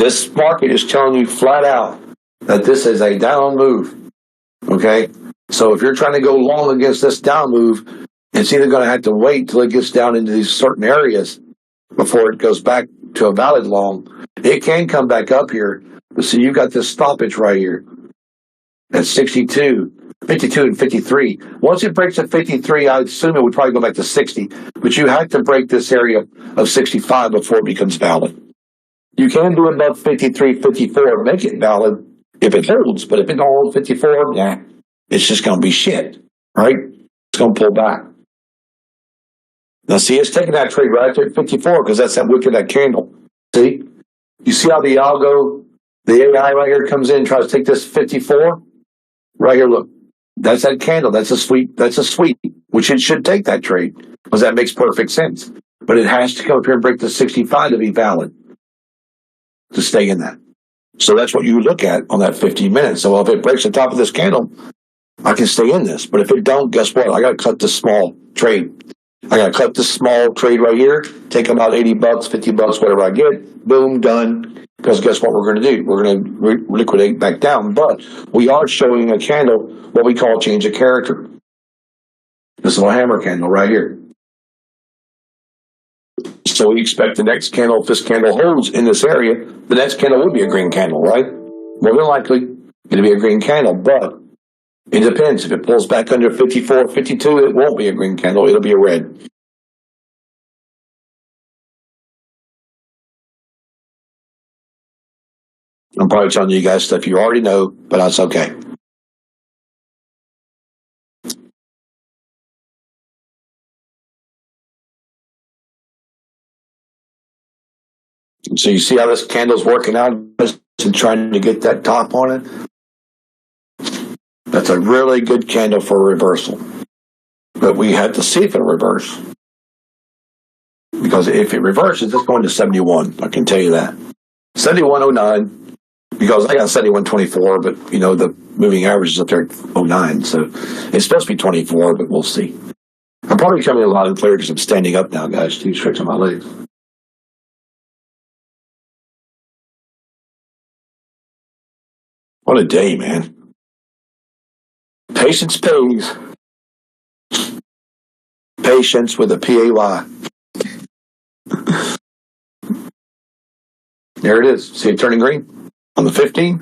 This market is telling you flat out that this is a down move. Okay? So if you're trying to go long against this down move, it's either going to have to wait till it gets down into these certain areas before it goes back to a valid long. It can come back up here. But see, you've got this stoppage right here at 62, 52, and 53. Once it breaks at 53, I assume it would probably go back to 60. But you have to break this area of 65 before it becomes valid. You can do above 53, 54 and make it valid if it holds. But if it don't hold 54, it's just going to be shit, right? It's going to pull back. Now, see, it's taking that trade right there at 54 because that's that wick of that candle. See? You see how the algo, the AI right here comes in and tries to take this 54? Right here, look. That's that candle. That's a sweep, which it should take that trade because that makes perfect sense. But it has to come up here and break the 65 to be valid, to stay in that. So that's what you look at on that 15 minutes. So if it breaks the top of this candle, I can stay in this. But if it don't, guess what? I got to cut this small trade. I got to cut this small trade right here, take about $80, $50, whatever I get. Boom, done. Because guess what we're going to do? We're going to liquidate back down. But we are showing a candle, what we call change of character. This little hammer candle right here. So we expect the next candle, if this candle holds in this area, the next candle would be a green candle, right? More than likely, it'll be a green candle. But it depends. If it pulls back under 54, 52, it won't be a green candle. It'll be a red. I'm probably telling you guys stuff you already know, but that's okay. So you see how this candle's working out and trying to get that top on it? That's a really good candle for a reversal. But we have to see if it reverses. Because if it reverses, it's going to 71. I can tell you that. 71.09. Because I got 71.24, but, the moving average is up there at 09. So it's supposed to be 24, but we'll see. I'm probably becoming a lot of player because I'm standing up now, guys, too, stretching my legs. What a day, man. Patience pays. Patience with a P-A-Y. There it is. See it turning green on the 15?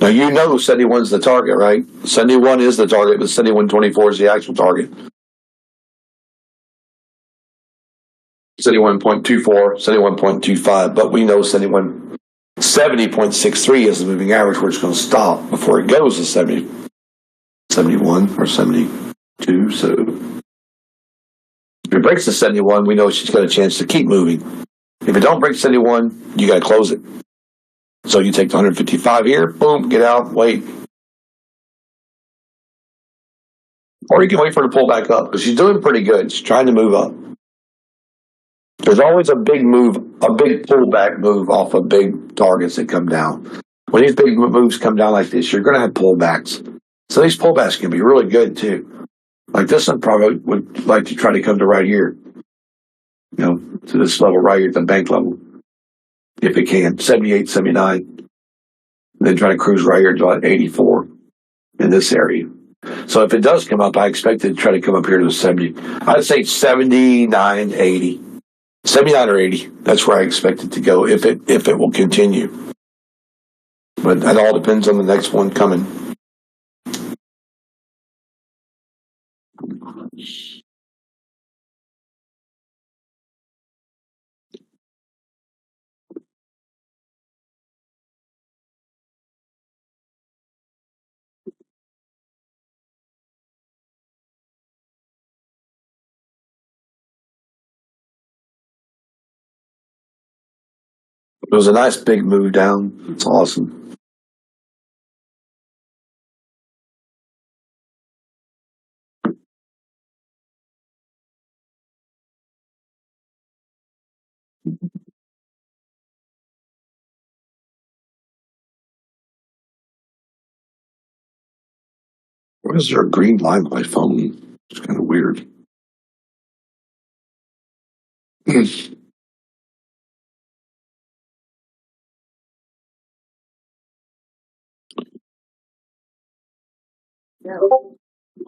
Now, 71's the target, right? 71 is the target, but 71.24 is the actual target. 71.24, 71.25, but we know 70.63 is the moving average where it's going to stop before it goes to 71 or 72. So if it breaks to 71, we know she's got a chance to keep moving. If it don't break 71, you got to close it. So you take the 155 here, boom, get out, wait. Or you can wait for her to pull back up because she's doing pretty good. She's trying to move up. There's always a big move, a big pullback move off of big targets that come down. When these big moves come down like this, you're going to have pullbacks. So these pullbacks can be really good too. Like this one probably would like to try to come to right here. To this level right here at the bank level. If it can, 78, 79. And then try to cruise right here to about 84 in this area. So if it does come up, I expect it to try to come up here to 70. I'd say 79, 80. 79 or 80. That's where I expect it to go if it will continue. But that all depends on the next one coming. It was a nice big move down. It's awesome. Why is there a green line on my phone? It's kind of weird.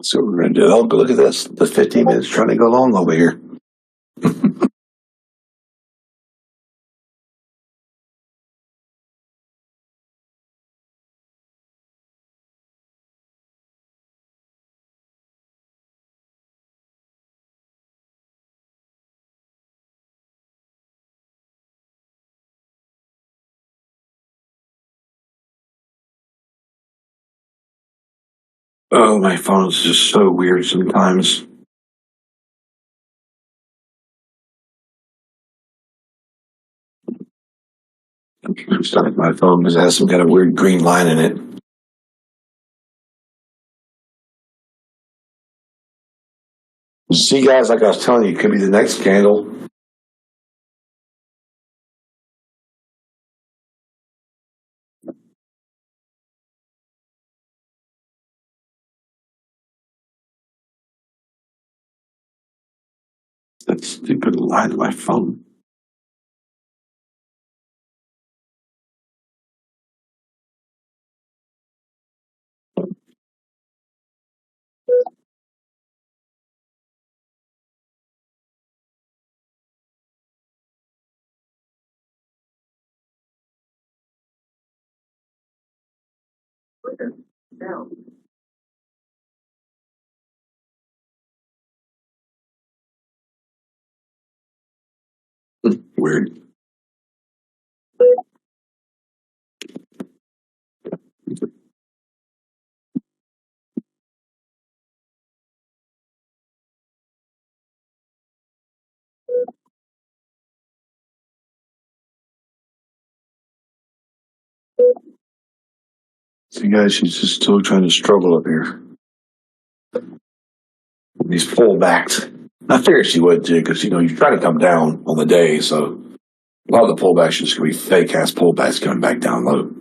So we're going to do. Oh, look at this. The 15 minutes trying to go long over here. Oh, my phone is just so weird sometimes. It's like my phone just has some kind of weird green line in it. See, guys, like I was telling you, it could be the next scandal. That stupid line on my phone. Weird. See, guys, she's just still trying to struggle up here. These pullbacks. I figured she would too, because you try to come down on the day, so a lot of the pullbacks are just going to be fake ass pullbacks coming back down low.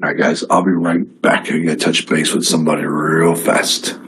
All right, guys, I'll be right back. I got to touch base with somebody real fast.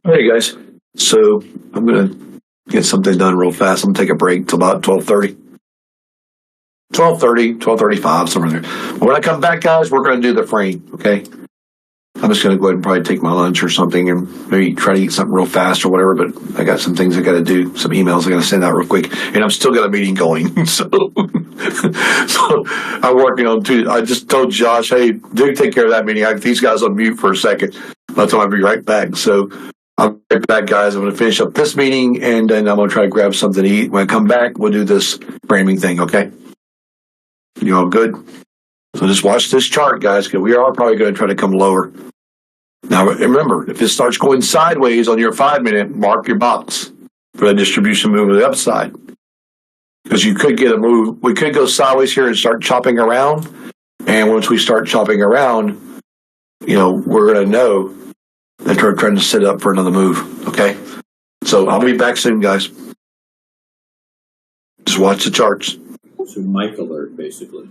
Hey guys, so I'm gonna get something done real fast. I'm gonna take a break till about 12:30. 12:30, 12:35, somewhere there. When I come back, guys, we're gonna do the frame, okay? I'm just gonna go ahead and probably take my lunch or something and maybe try to eat something real fast or whatever, but I got some things I gotta do, some emails I gotta send out real quick, and I'm still got a meeting going. So I'm working on two. I just told Josh, hey, do take care of that meeting. I have these guys on mute for a second. I told him I'd be right back. So I'll be right back, guys. I'm going to finish up this meeting, and then I'm going to try to grab something to eat. When I come back, we'll do this framing thing, okay? You all good? So just watch this chart, guys, because we are probably going to try to come lower. Now, remember, if it starts going sideways on your 5-minute, mark your box for the distribution move to the upside. Because you could get a move. We could go sideways here and start chopping around. And once we start chopping around, we're going to know that we're trying to set up for another move. Okay? So I'll be back soon, guys. Just watch the charts. So Mike alert, basically.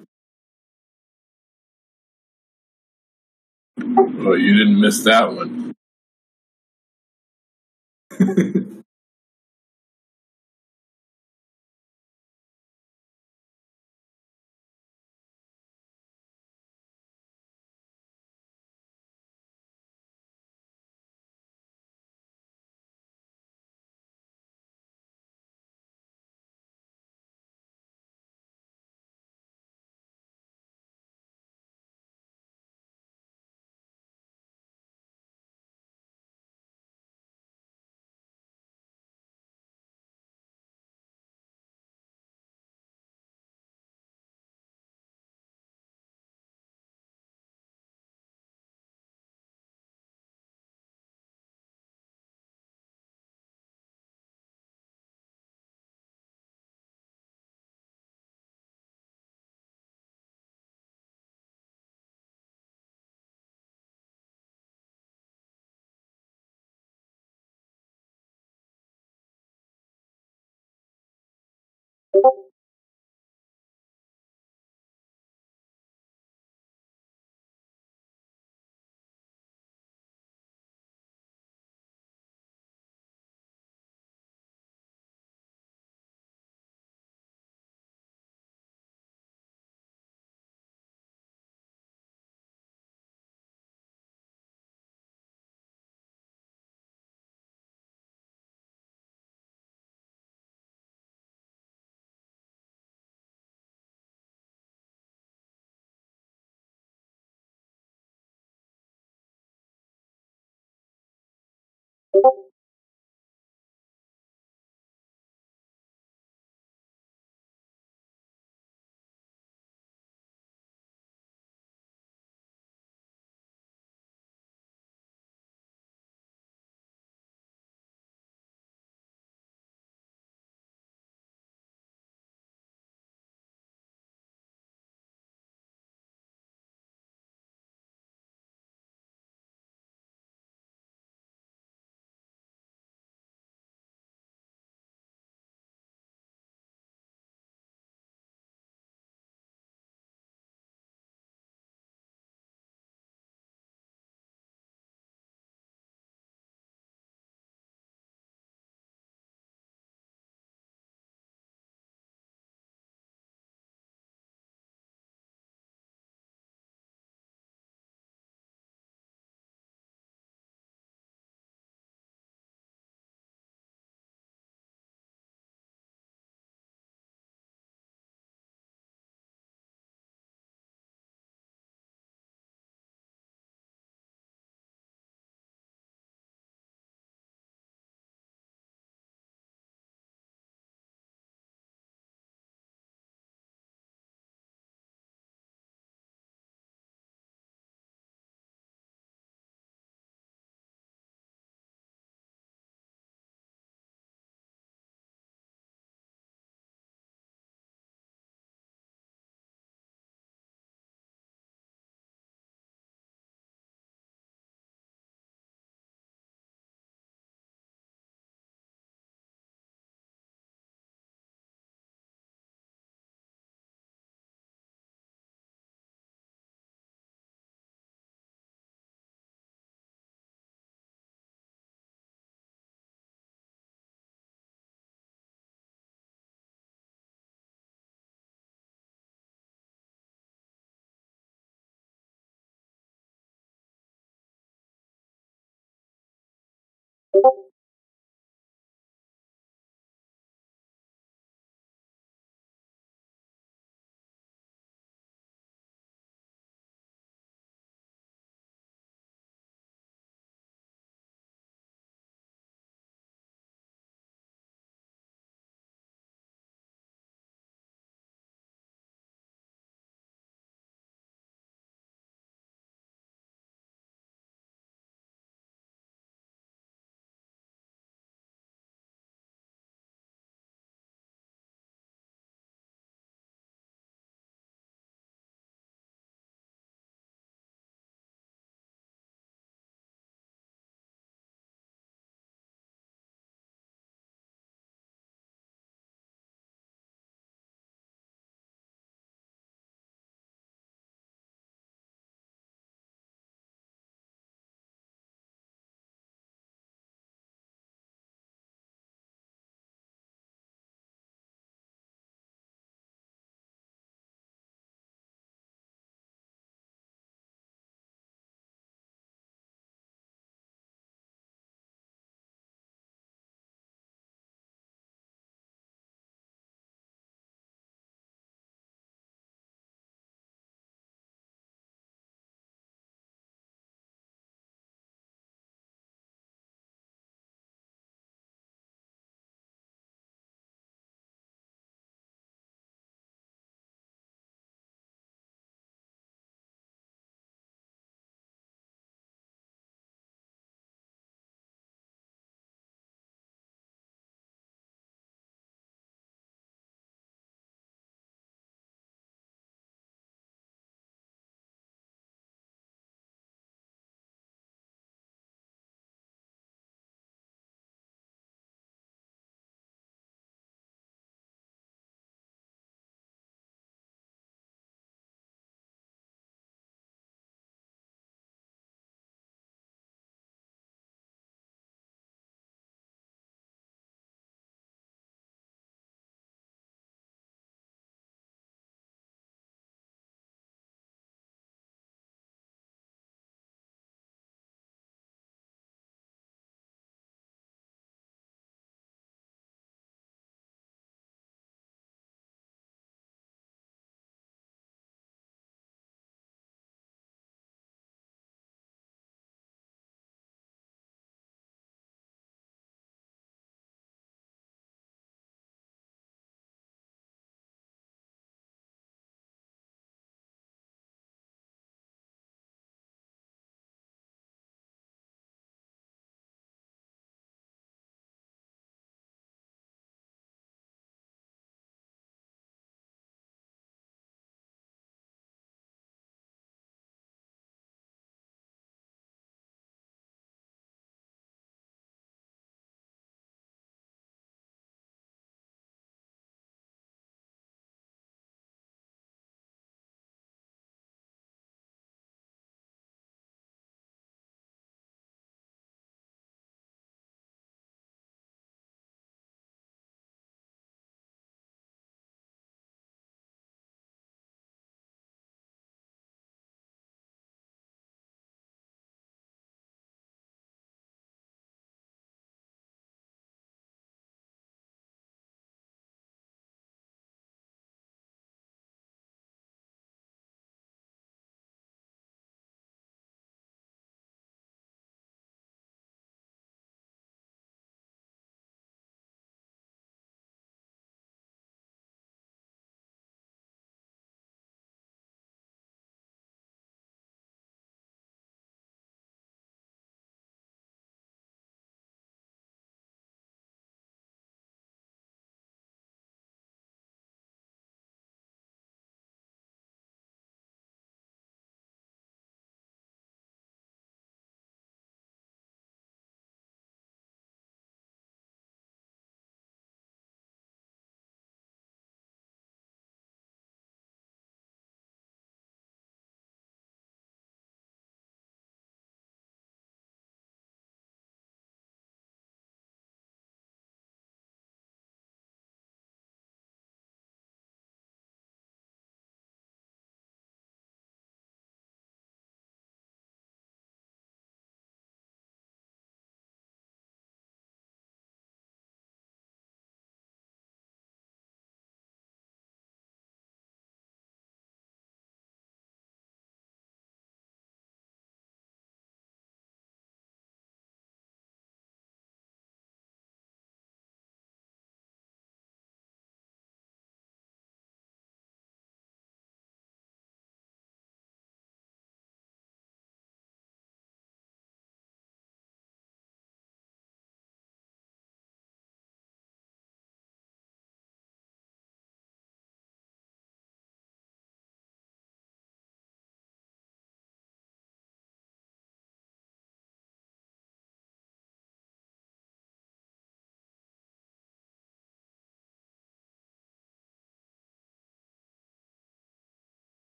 Oh, you didn't miss that one.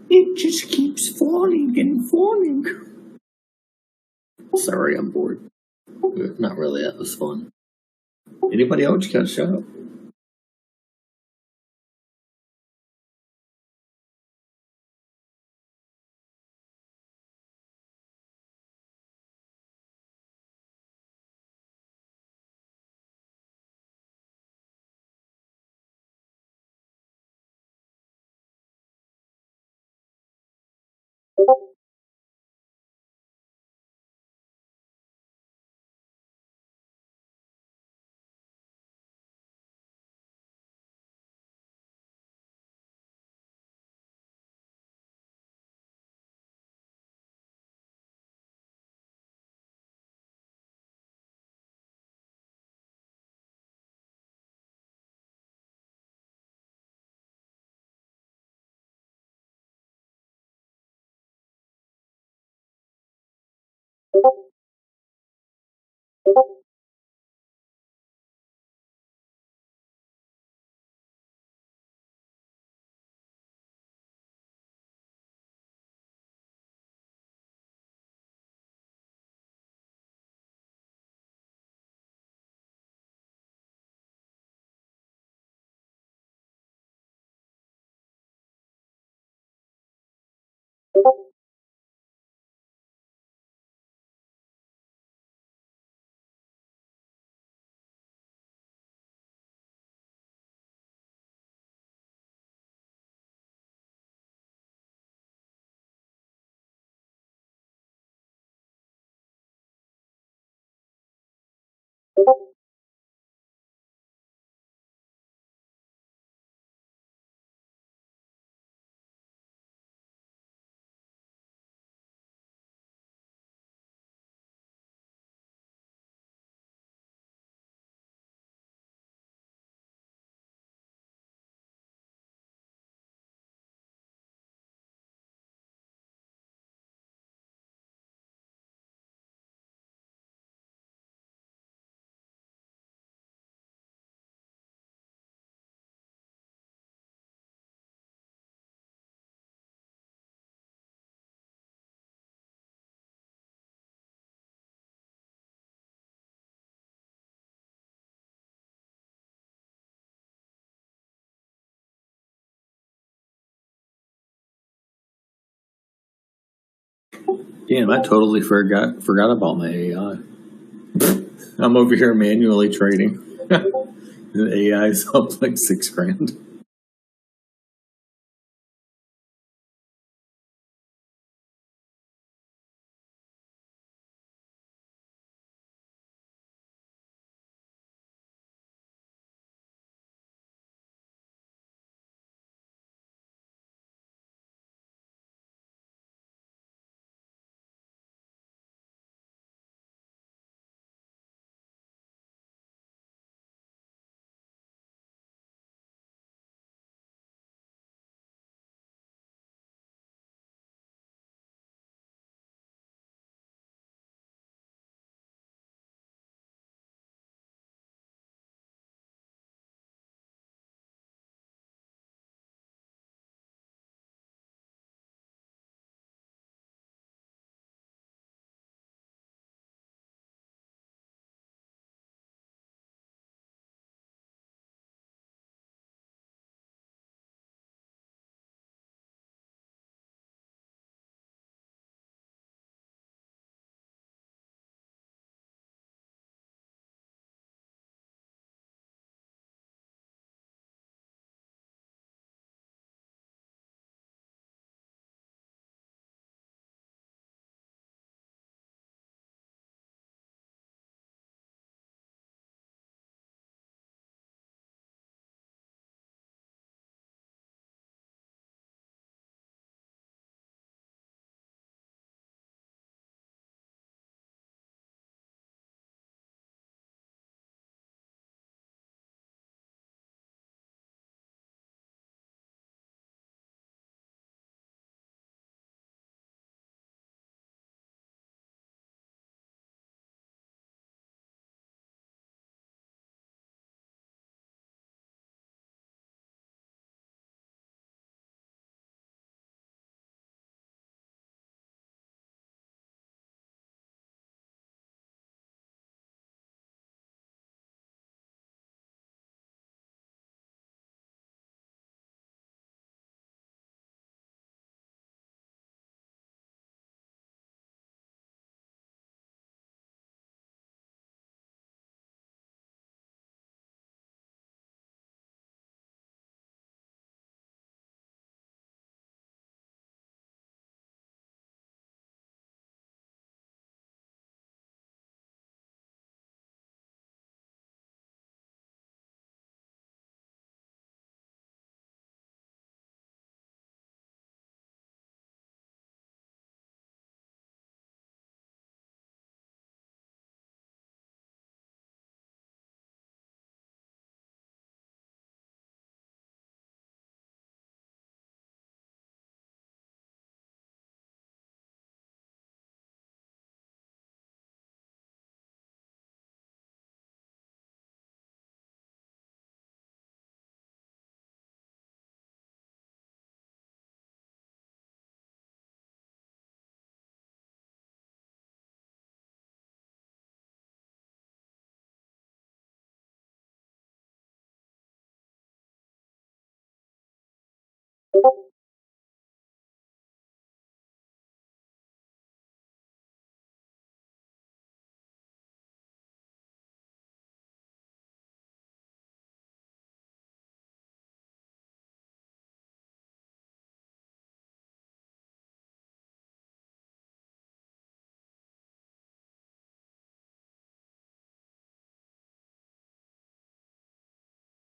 It just keeps falling and falling. Sorry, I'm bored. Not really. That was fun. Anybody else got shut up? Damn, I totally forgot about my AI. I'm over here manually trading. The AI's up like $6,000.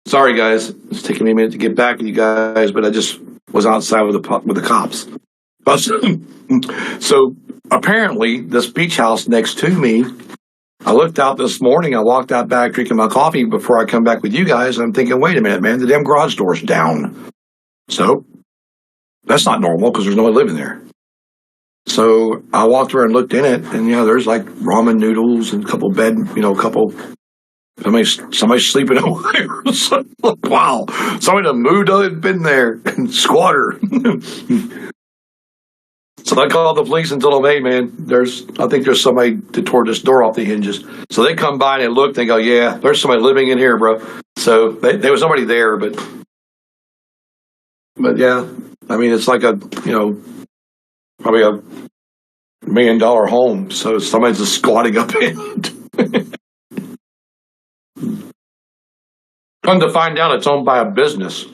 Sorry, guys. It's taking me a minute to get back with you guys, but I just was outside with the cops. But, so apparently, this beach house next to me, I looked out this morning. I walked out back drinking my coffee before I come back with you guys. I'm thinking, wait a minute, man, the damn garage door's down. So that's not normal because there's no one living there. So I walked around and looked in it, and there's like ramen noodles and a couple somebody's sleeping away. Wow, somebody done moved had been there and squatter. So I called the police and told them, hey man, I think there's somebody that tore this door off the hinges. So they come by and they look, they go, yeah, there's somebody living in here, bro. So there was somebody there, but yeah, I mean it's like probably $1 million home. So somebody's just squatting up in it. Come to find out, it's owned by a business,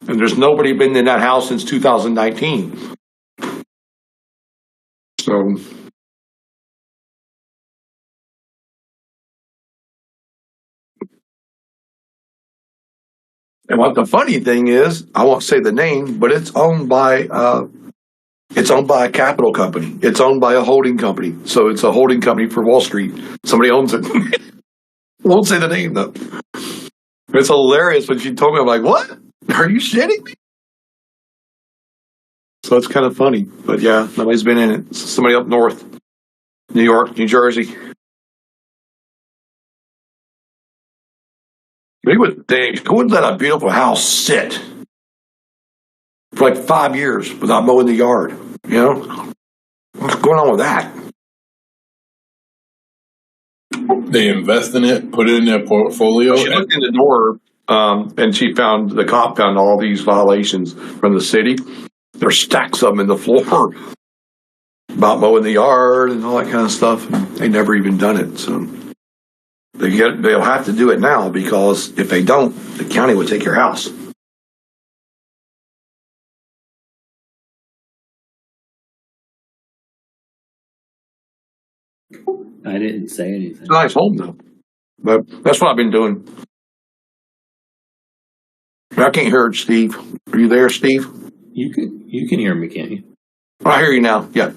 and there's nobody been in that house since 2019. So, and what the funny thing is, I won't say the name, but it's owned by a capital company. It's owned by a holding company. So it's a holding company for Wall Street. Somebody owns it. Won't say the name though. It's hilarious when she told me. I'm like, what? Are you shitting me? So it's kind of funny, but yeah, nobody's been in it. It's somebody up north, New York, New Jersey. Who would let a beautiful house sit for like 5 years without mowing the yard? What's going on with that? They invest in it, put it in their portfolio. She looked in the door, and the cop found all these violations from the city. There's stacks of them in the floor about mowing the yard and all that kind of stuff. They never even done it, so they'll have to do it now because if they don't, the county would take your house. I didn't say anything. It's a nice home though, but that's what I've been doing. I can't hear it, Steve. Are you there, Steve? You can hear me, can't you? I hear you now. Yeah.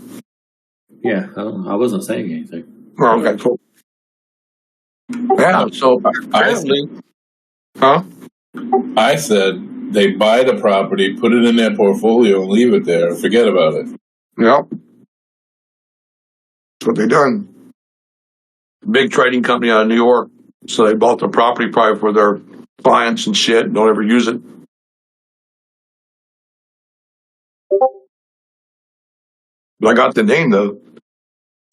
Yeah, I wasn't saying anything. Oh, okay, cool. Yeah, so apparently, I said they buy the property, put it in their portfolio, and leave it there. Forget about it. Yep. That's what they done. Big trading company out of New York. So they bought the property probably for their clients and shit. Don't ever use it. But I got the name though.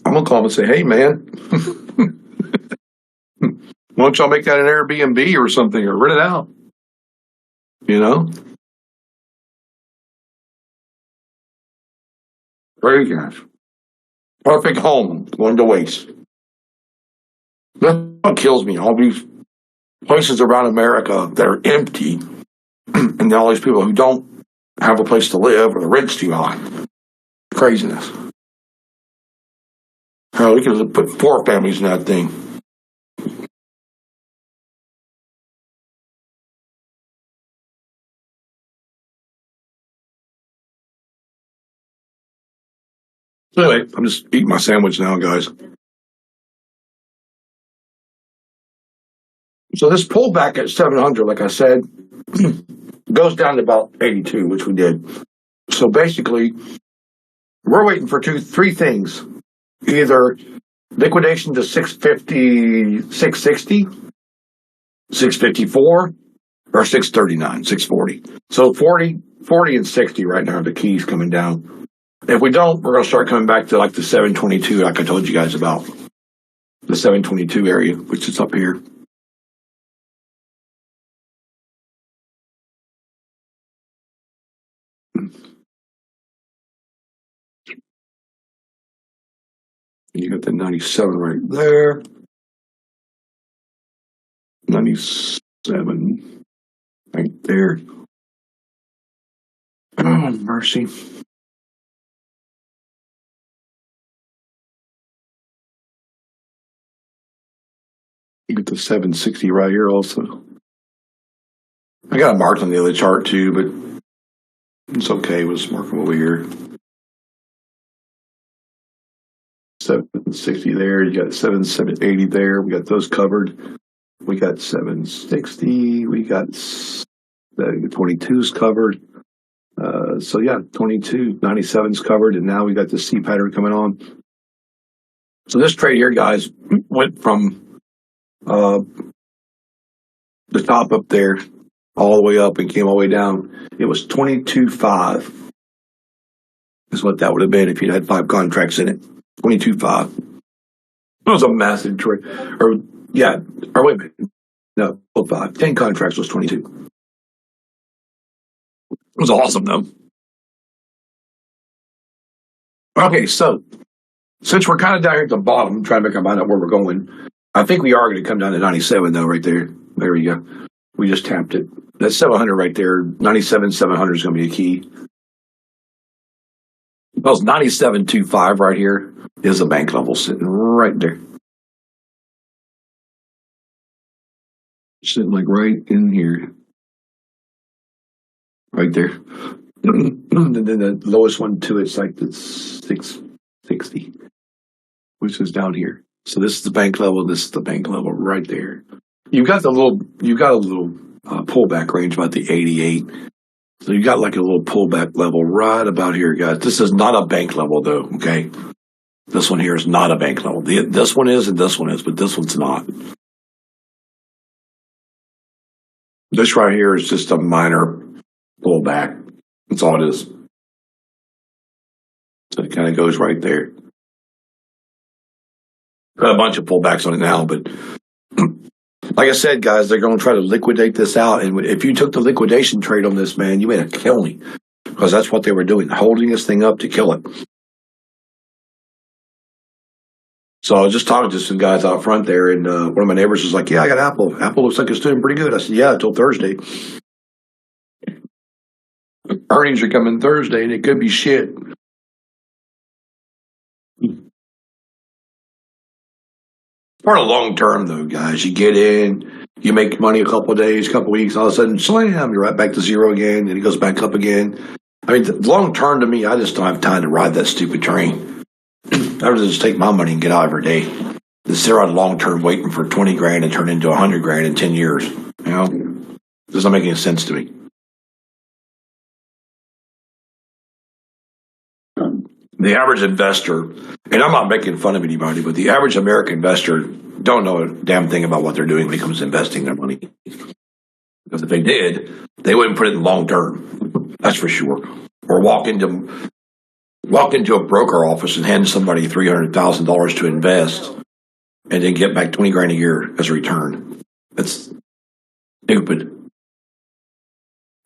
I'm gonna call them and say, hey man, why don't y'all make that an Airbnb or something or rent it out? Very gosh. Perfect home going to waste. That's what kills me. All these places around America that are empty, and then all these people who don't have a place to live or the rent's too high. Craziness. Hell, we could have put 4 families in that thing. Anyway, I'm just eating my sandwich now, guys. So this pullback at 700, like I said, goes down to about 82, which we did. So basically, we're waiting for 3 things. Either liquidation to 650, 660, 654, or 639, 640. So 40 and 60 right now are the keys coming down. If we don't, we're going to start coming back to like the 722, like I told you guys about. The 722 area, which is up here. You got the 97 right there. 97 right there. Oh, mercy. You get the 760 right here also. I got it marked on the other chart too, but it's okay. We'll just mark them over here. 760 there. You got 780 there. We got those covered. We got 760. We got 22's covered. So yeah, 22, 97's covered, and now we got the C pattern coming on. So this trade here, guys, went from the top up there all the way up and came all the way down. It was 22.5 is what that would have been if you'd had 5 contracts in it. 22.5. It was a massive trade. Or wait a minute. No, 5. 10 contracts was 22. It was awesome, though. Okay, so since we're kind of down here at the bottom, trying to make our mind up where we're going, I think we are going to come down to 97, though, right there. There we go. We just tapped it. That's 700 right there. 97, 700 is going to be a key. Well, 97.25 right here is a bank level sitting right there. Sitting like right in here. Right there. And then the lowest one to it's like the 660, which is down here. So this is the bank level. This is the bank level right there. You got a little pullback range about the 88. So you got like a little pullback level right about here, guys. This is not a bank level, though. Okay, this one here is not a bank level. This one is, and this one is, but this one's not. This right here is just a minor pullback. That's all it is. So it kind of goes right there. Got a bunch of pullbacks on it now, but like I said, guys, they're going to try to liquidate this out. And if you took the liquidation trade on this, man, you made a killing, because that's what they were doing, holding this thing up to kill it. So I was just talking to some guys out front there, and one of my neighbors was like, yeah, I got Apple. Apple looks like it's doing pretty good. I said, yeah, until Thursday. Earnings are coming Thursday, and it could be shit. Part of long term, though, guys. You get in, you make money a couple of days, couple of weeks, all of a sudden, slam, you're right back to zero again, and it goes back up again. I mean, long term to me, I just don't have time to ride that stupid train. I'd rather just take my money and get out every day. Just sit around long term waiting for 20 grand and turn into 100 grand in 10 years. You know, it doesn't make any sense to me. The average investor, and I'm not making fun of anybody, but the average American investor don't know a damn thing about what they're doing when it comes to investing their money. Because if they did, they wouldn't put it in long term. That's for sure. Or walk into a broker office and hand somebody $300,000 to invest and then get back 20 grand a year as a return. That's stupid.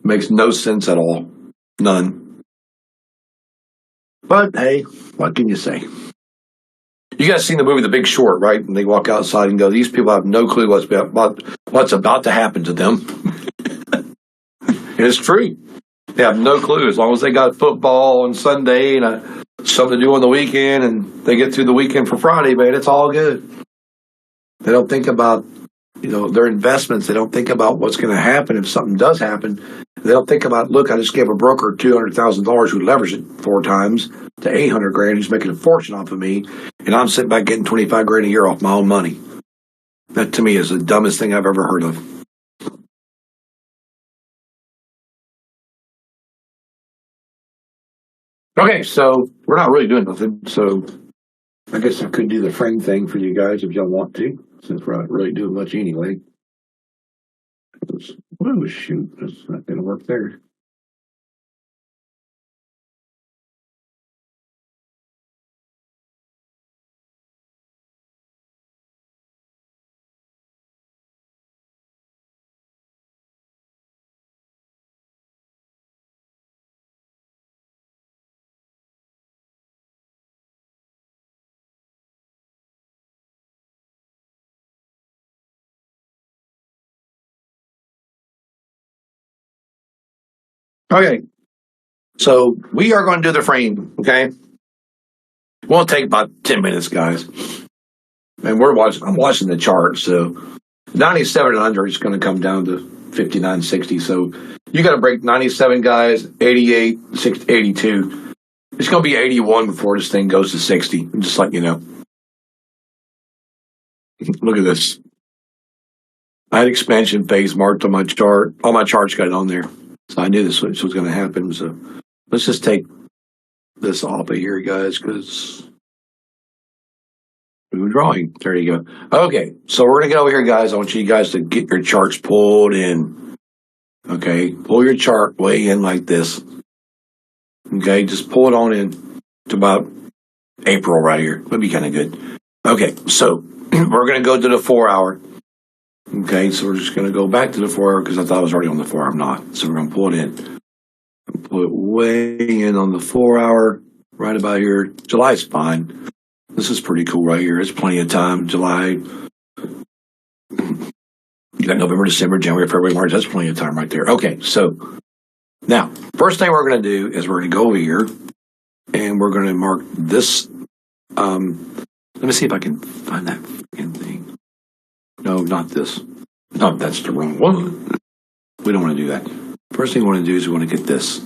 Makes no sense at all. None. But hey, what can you say? You guys seen the movie The Big Short, right? And they walk outside and go, these people have no clue what's about to happen to them. It's true. They have no clue. As long as they got football on Sunday and something to do on the weekend, and they get through the weekend for Friday, man, it's all good. They don't think about, their investments. They don't think about what's going to happen if something does happen. They don't think about, look, I just gave a broker $200,000 who leveraged it 4 times to 800 grand. He's making a fortune off of me, and I'm sitting back getting 25 grand a year off my own money. That to me is the dumbest thing I've ever heard of. Okay, so we're not really doing nothing. So I guess I could do the frame thing for you guys if y'all want to, since we're not really doing much anyway. Oh, shoot, that's not going to work there. Okay, so we are going to do the frame, okay? It won't take about 10 minutes, guys. And I'm watching the chart, so 97 and under is going to come down to 59, 60. So you got to break 97 guys, 88, 60, 82. It's going to be 81 before this thing goes to 60. I'm just letting you know. Look at this. I had expansion phase marked on my chart. All my charts got it on there. So I knew this was going to happen. So let's just take this off of here, guys, because we were drawing. There you go. Okay, so we're going to get over here, guys. I want you guys to get your charts pulled in. Okay, pull your chart way in like this. Okay, just pull it on in to about April right here. That'd be kind of good. Okay, so we're going to go to the 4 hour. Okay, so we're just going to go back to the 4 hour because I thought I was already on the 4 hour. I'm not. So we're going to pull it in. Pull it way in on the 4 hour, right about here. July's fine. This is pretty cool right here. It's plenty of time. July. You got November, December, January, February, March. That's plenty of time right there. Okay, so now, first thing we're going to do is we're going to go over here and we're going to mark this. Let me see if I can find that freaking thing. No, not this. No, that's the wrong one. We don't want to do that. First thing we want to do is we want to get this.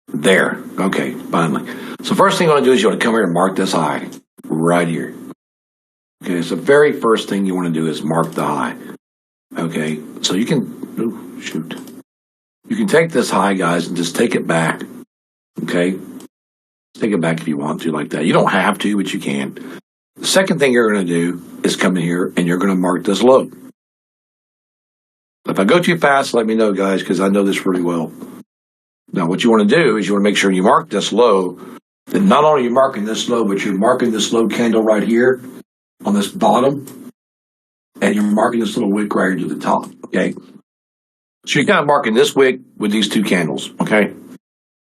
There. Okay, finally. So first thing you want to do is you want to come here and mark this high. Right here. Okay, so the very first thing you want to do is mark the high. Okay, so you can, oh, shoot. You can take this high, guys, and just take it back. Okay? Take it back if you want to like that. You don't have to, but you can. The second thing you're going to do is come in here and you're going to mark this low. If I go too fast, let me know, guys, because I know this really well. Now, what you want to do is you want to make sure you mark this low. Then not only are you marking this low, but you're marking this low candle right here on this bottom. And you're marking this little wick right here to the top, okay? So you're kind of marking this wick with these two candles, okay?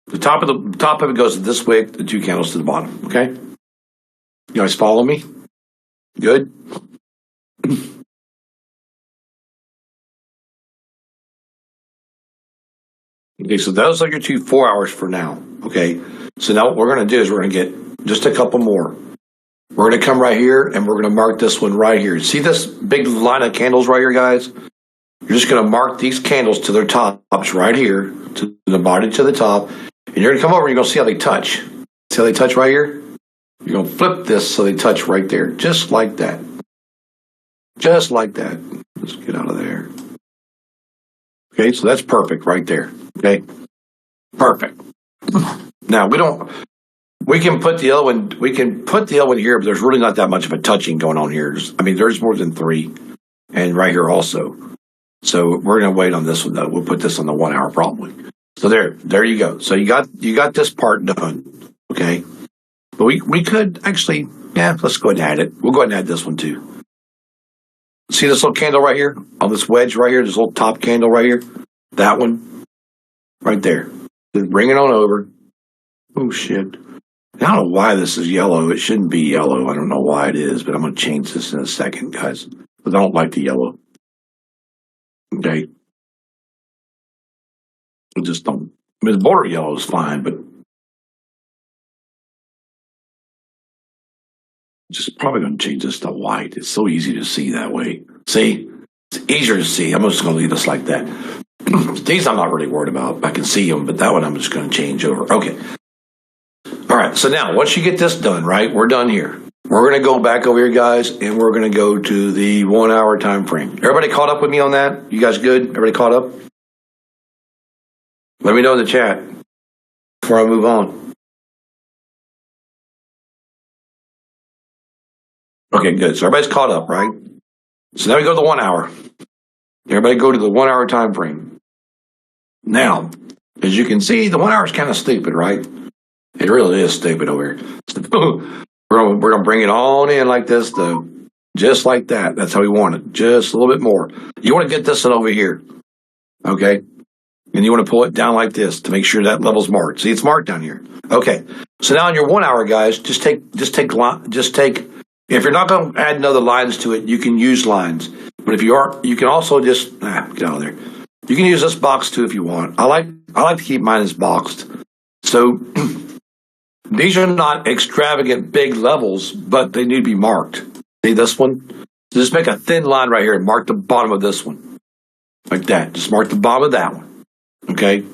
The top of it goes to this wick, the two candles to the bottom, okay? You guys follow me? Good? Okay, so those are your 2 4 hours for now, okay? So now what we're going to do is we're going to get just a couple more. We're going to come right here, and we're going to mark this one right here. See this big line of candles right here, guys? You're just going to mark these candles to their tops right here, to the body to the top, and you're going to come over and you're going to see how they touch. See how they touch right here? You're going to flip this so they touch right there, just like that. Just like that. Let's get out of there. Okay, so that's perfect right there. Okay, perfect. Now we can put the other one here, but there's really not that much of a touching going on here. There's more than 3, and right here also. So we're going to wait on this one though. We'll put this on the 1 hour probably. So there you go. So you got this part done. Okay, but we could actually, let's go ahead and add it. We'll go ahead and add this one too. See this little candle right here on this wedge right here, this little top candle right here, that one right there. Then bring it on over. Oh shit. I don't know why this is yellow. It shouldn't be yellow. I don't know why it is, but I'm going to change this in a second, guys. Because I don't like the yellow. Okay. I just don't. The border yellow is fine, but just probably going to change this to white. It's so easy to see that way. See? It's easier to see. I'm just going to leave this like that. These I'm not really worried about. I can see them, but that one I'm just going to change over. Okay. All right, so now once you get this done, right, we're done here. We're going to go back over here, guys, and we're going to go to the 1 hour time frame. Everybody caught up with me on that? You guys good? Everybody caught up? Let me know in the chat before I move on. Okay, good. So everybody's caught up, right? So now we go to the 1 hour. Everybody go to the 1 hour time frame. Now, as you can see, the 1 hour is kind of stupid, right? It really is stupid over here. We're going to bring it on in like this, though. Just like that. That's how we want it. Just a little bit more. You want to get this one over here. Okay? And you want to pull it down like this to make sure that level's marked. See, it's marked down here. Okay. So now in your 1 hour, guys, just take, if you're not going to add another lines to it, you can use lines. But if you are, you can also just, get out of there. You can use this box too if you want. I like to keep mine as boxed. So these are not extravagant big levels, but they need to be marked. See this one? So just make a thin line right here and mark the bottom of this one. Like that. Just mark the bottom of that one. Okay?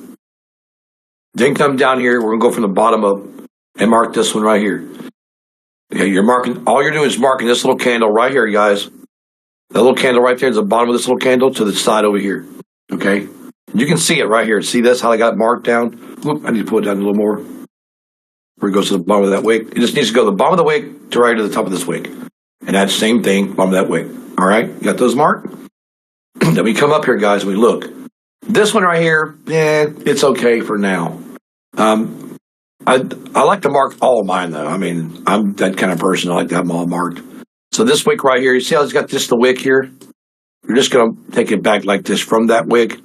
Then come down here. We're going to go from the bottom up and mark this one right here. Okay, you're marking, all you're doing is marking this little candle right here, guys. That little candle right there is the bottom of this little candle to the side over here. Okay? You can see it right here. See this, how I got it marked down? Oop, I need to pull it down a little more. Where it goes to the bottom of that wick. It just needs to go to the bottom of the wick to right to the top of this wick. And that's the same thing, bottom of that wick. All right? You got those marked? Then we come up here, guys, and we look. This one right here, it's okay for now. I like to mark all of mine, though. I mean, I'm that kind of person. I like to have them all marked. So this wick right here, you see how it's got just the wick here? You're just going to take it back like this from that wick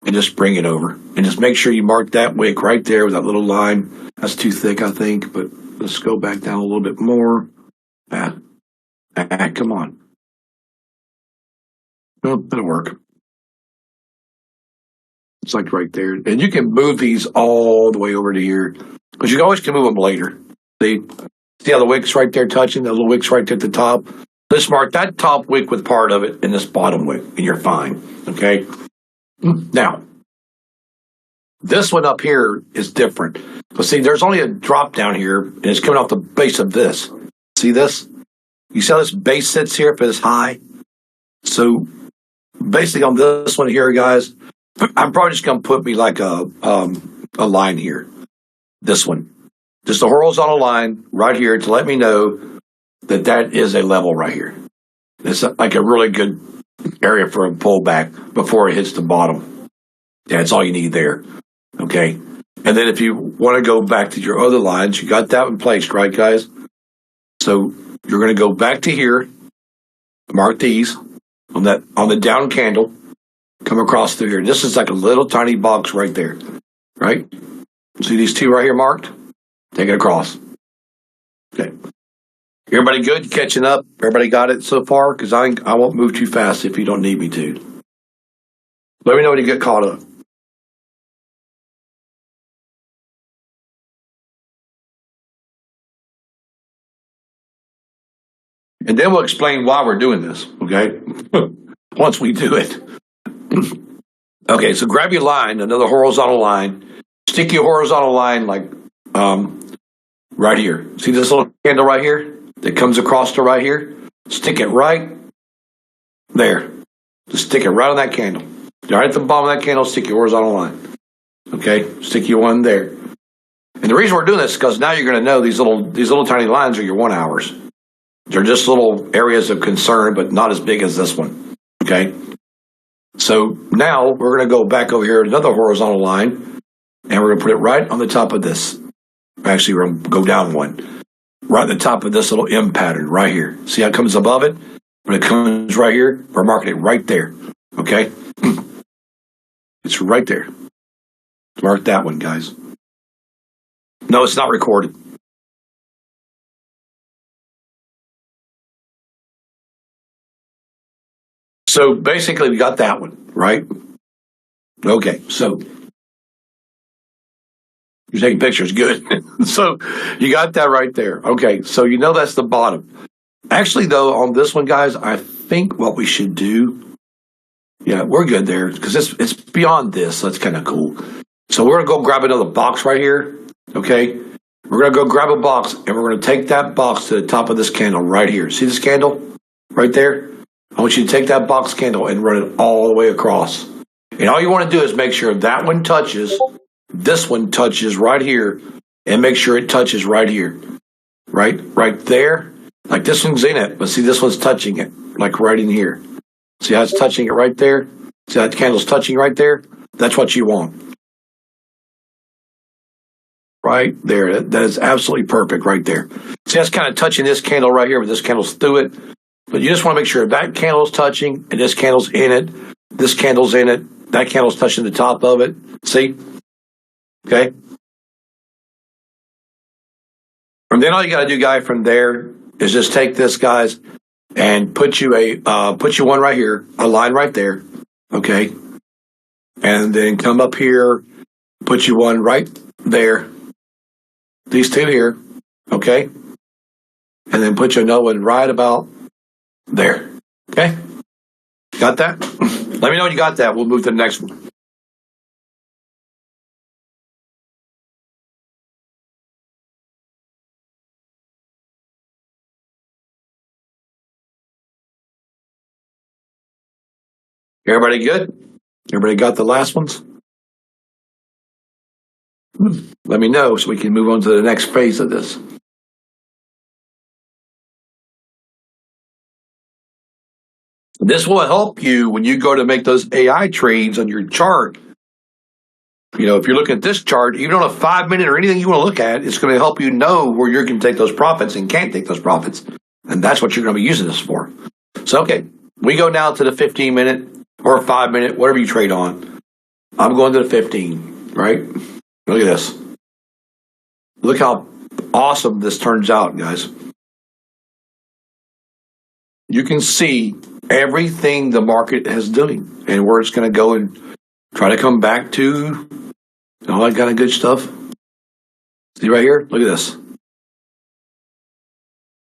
and just bring it over. And just make sure you mark that wick right there with that little line. That's too thick, I think, but let's go back down a little bit more. Come on. Oh, that'll work. It's like right there. And you can move these all the way over to here. Because you always can move them later. See how the wick's right there touching? The little wick's right there at the top. Let's mark that top wick with part of it and this bottom wick, and you're fine. Okay? Now, this one up here is different. But see, there's only a drop down here, and it's coming off the base of this. See this? You see how this base sits here if it's high? So, basically on this one here, guys, I'm probably just going to put me like a line here. This one. Just a horizontal line right here to let me know that that is a level right here. It's like a really good area for a pullback before it hits the bottom. Yeah, that's all you need there. Okay. And then if you want to go back to your other lines, you got that one placed, right, guys? So you're going to go back to here, mark these on the down candle. Come across through here. This is like a little tiny box right there, right? See these two right here marked? Take it across. Okay. Everybody good? Catching up? Everybody got it so far? Because I won't move too fast if you don't need me to. Let me know when you get caught up. And then we'll explain why we're doing this, okay? Once we do it. Okay, so grab your line, another horizontal line. Stick your horizontal line like right here. See this little candle right here that comes across to right here? Stick it right there. Just stick it right on that candle. Right at the bottom of that candle, stick your horizontal line. Okay, stick your one there. And the reason we're doing this is because now you're going to know these little tiny lines are your 1 hours. They're just little areas of concern, but not as big as this one. Okay. So now we're going to go back over here, another horizontal line, and we're going to put it right on the top of this. Actually, we're going to go down one. Right on the top of this little M pattern right here. See how it comes above it? When it comes right here, we're marking it right there. Okay? It's right there. Mark that one, guys. No, it's not recorded. So basically, we got that one, right? Okay, so you're taking pictures, good. So you got that right there. Okay, so you know that's the bottom. Actually, though, on this one, guys, I think what we should do, yeah, we're good there because it's beyond this, so that's kind of cool. So we're going to go grab another box right here, okay? We're going to go grab a box, and we're going to take that box to the top of this candle right here. See this candle right there? I want you to take that box candle and run it all the way across. And all you want to do is make sure that one touches, this one touches right here, and make sure it touches right here. Right there. Like this one's in it, but see this one's touching it, like right in here. See how it's touching it right there? See how the candle's touching right there? That's what you want. Right there. That is absolutely perfect right there. See, that's kind of touching this candle right here, but this candle's through it. But you just want to make sure that candle's touching and this candle's in it. This candle's in it. That candle's touching the top of it. See? Okay? And then all you got to do, guy, from there is just take this, guys, and put you one right here, a line right there. Okay? And then come up here, put you one right there. These two here. Okay? And then put you another one right about there. Okay? Got that? Let me know when you got that. We'll move to the next one. Everybody good? Everybody got the last ones? Let me know so we can move on to the next phase of this. This will help you when you go to make those AI trades on your chart. You know, if you're looking at this chart, even on a 5 minute or anything you want to look at, it's going to help you know where you're going to take those profits and can't take those profits. And that's what you're going to be using this for. So, okay, we go now to the 15 minute or 5 minute, whatever you trade on. I'm going to the 15, right? Look at this. Look how awesome this turns out, guys. You can see everything the market is doing and where it's going to go and try to come back to all that kind of good stuff. See right here? Look at this.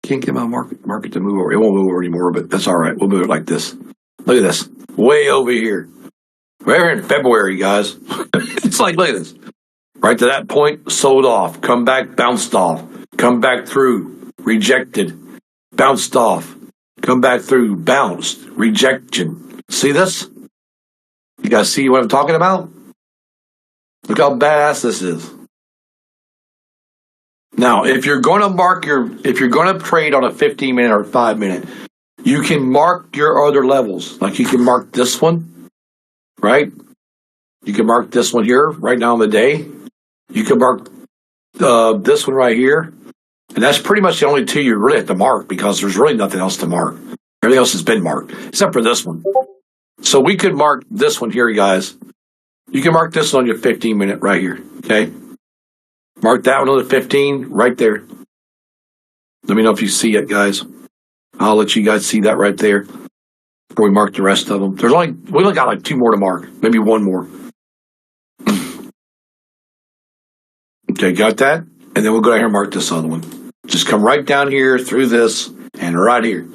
Can't get my market to move over. It won't move over anymore, but that's all right. We'll move it like this. Look at this. Way over here. We're here in February, guys. It's like, look at this. Right to that point, sold off. Come back, bounced off. Come back through, rejected. Bounced off. Come back through, bounced, rejection. See this? You guys see what I'm talking about? Look how badass this is. Now, if you're going to trade on a 15 minute or 5 minute, you can mark your other levels. Like you can mark this one, right? You can mark this one here right now in the day. You can mark this one right here. And that's pretty much the only two you really have to mark because there's really nothing else to mark. Everything else has been marked, except for this one. So we could mark this one here, guys. You can mark this on your 15 minute right here, okay? Mark that one on the 15 right there. Let me know if you see it, guys. I'll let you guys see that right there before we mark the rest of them. We only got like two more to mark, maybe one more. Okay, got that? And then we'll go down here and mark this other one. Just come right down here through this and right here.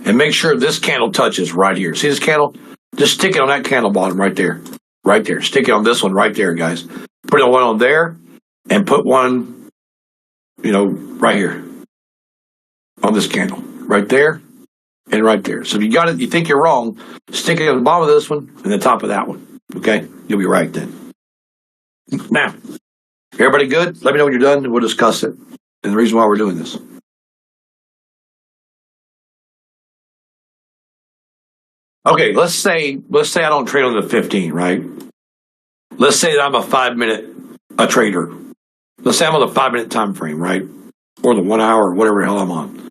And make sure this candle touches right here. See this candle? Just stick it on that candle bottom right there. Right there. Stick it on this one right there, guys. Put one on there and put one, right here on this candle. Right there and right there. So if you think you're wrong, stick it on the bottom of this one and the top of that one. Okay? You'll be right then. Now, everybody good? Let me know when you're done and we'll discuss it. And the reason why we're doing this. Okay, let's say I don't trade on the 15, right? Let's say that I'm a 5 minute trader. Let's say I'm on the 5 minute time frame, right? Or the 1 hour, whatever the hell I'm on.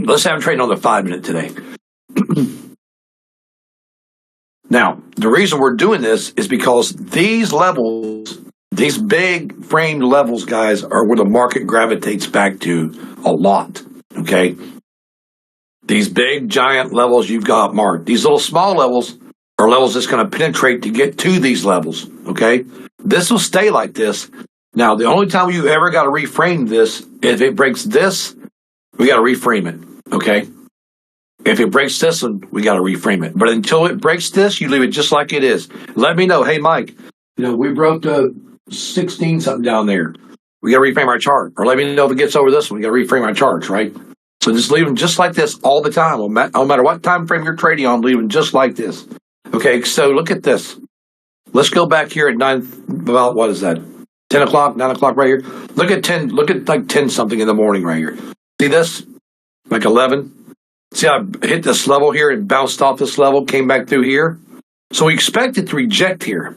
Let's say I'm trading on the 5 minute today. Now, the reason we're doing this is because these levels, these big framed levels, guys, are where the market gravitates back to a lot, okay? These big, giant levels you've got marked. These little small levels are levels that's going to penetrate to get to these levels, okay? This will stay like this. Now, the only time you ever got to reframe this, if it breaks this, we got to reframe it, okay? If it breaks this one, we got to reframe it. But until it breaks this, you leave it just like it is. Let me know, hey, Mike, we broke the 16 something down there. We got to reframe our chart. Or let me know if it gets over this one. We got to reframe our charts, right? So just leave them just like this all the time. No matter what time frame you're trading on, leave them just like this. Okay, so look at this. Let's go back here at 9, about what is that? 10 o'clock, 9 o'clock right here. Look at like 10 something in the morning right here. See this? Like 11. See how I hit this level here and bounced off this level, came back through here? So we expect it to reject here.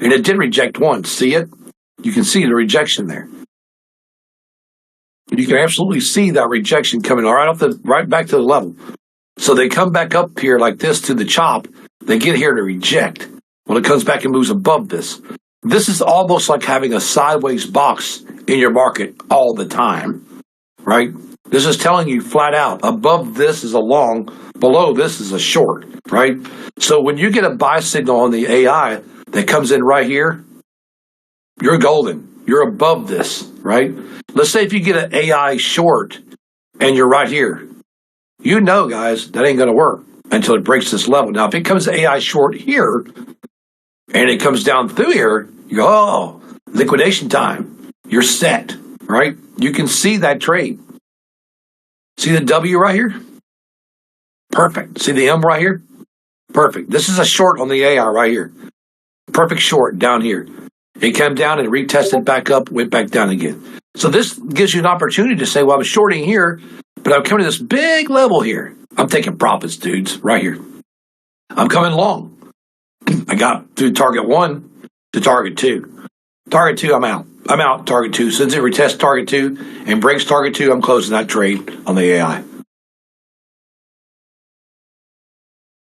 And it did reject once. See it? You can see the rejection there. You can absolutely see that rejection coming right back to the level. So they come back up here like this to the chop. They get here to reject. Well, it comes back and moves above this. This is almost like having a sideways box in your market all the time, right? This is telling you flat out, above this is a long, below this is a short, right? So when you get a buy signal on the AI that comes in right here, you're golden. You're above this, right? Let's say if you get an AI short and you're right here, you know, guys, that ain't going to work until it breaks this level. Now, if it comes AI short here and it comes down through here, you go, oh, liquidation time. You're set, right? You can see that trade. See the W right here? Perfect. See the M right here? Perfect. This is a short on the AI right here. Perfect short down here. It came down and retested back up, went back down again. So this gives you an opportunity to say, well, I'm shorting here, but I'm coming to this big level here. I'm taking profits, dudes, right here. I'm coming long. I got through target 1 to target 2. Target 2, I'm out. I'm out target 2. Since it retests target 2 and breaks target 2, I'm closing that trade on the AI.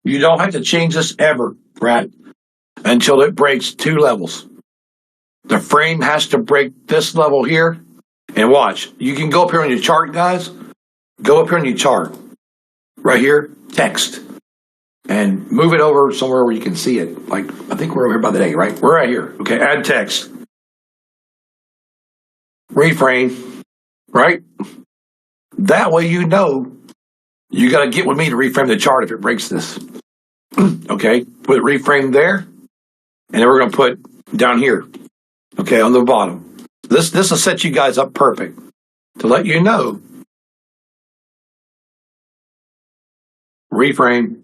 You don't have to change this ever, Brad, until it breaks 2 levels. The frame has to break this level here. And watch, you can go up here on your chart, guys. Go up here on your chart. Right here, text. And move it over somewhere where you can see it. Like, I think we're over here by the day, right? We're right here. Okay, add text. Reframe. Right? That way you know you got to get with me to reframe the chart if it breaks this. Okay, put reframe there. And then we're going to put down here. Okay, on the bottom. This will set you guys up perfect to let you know. Reframe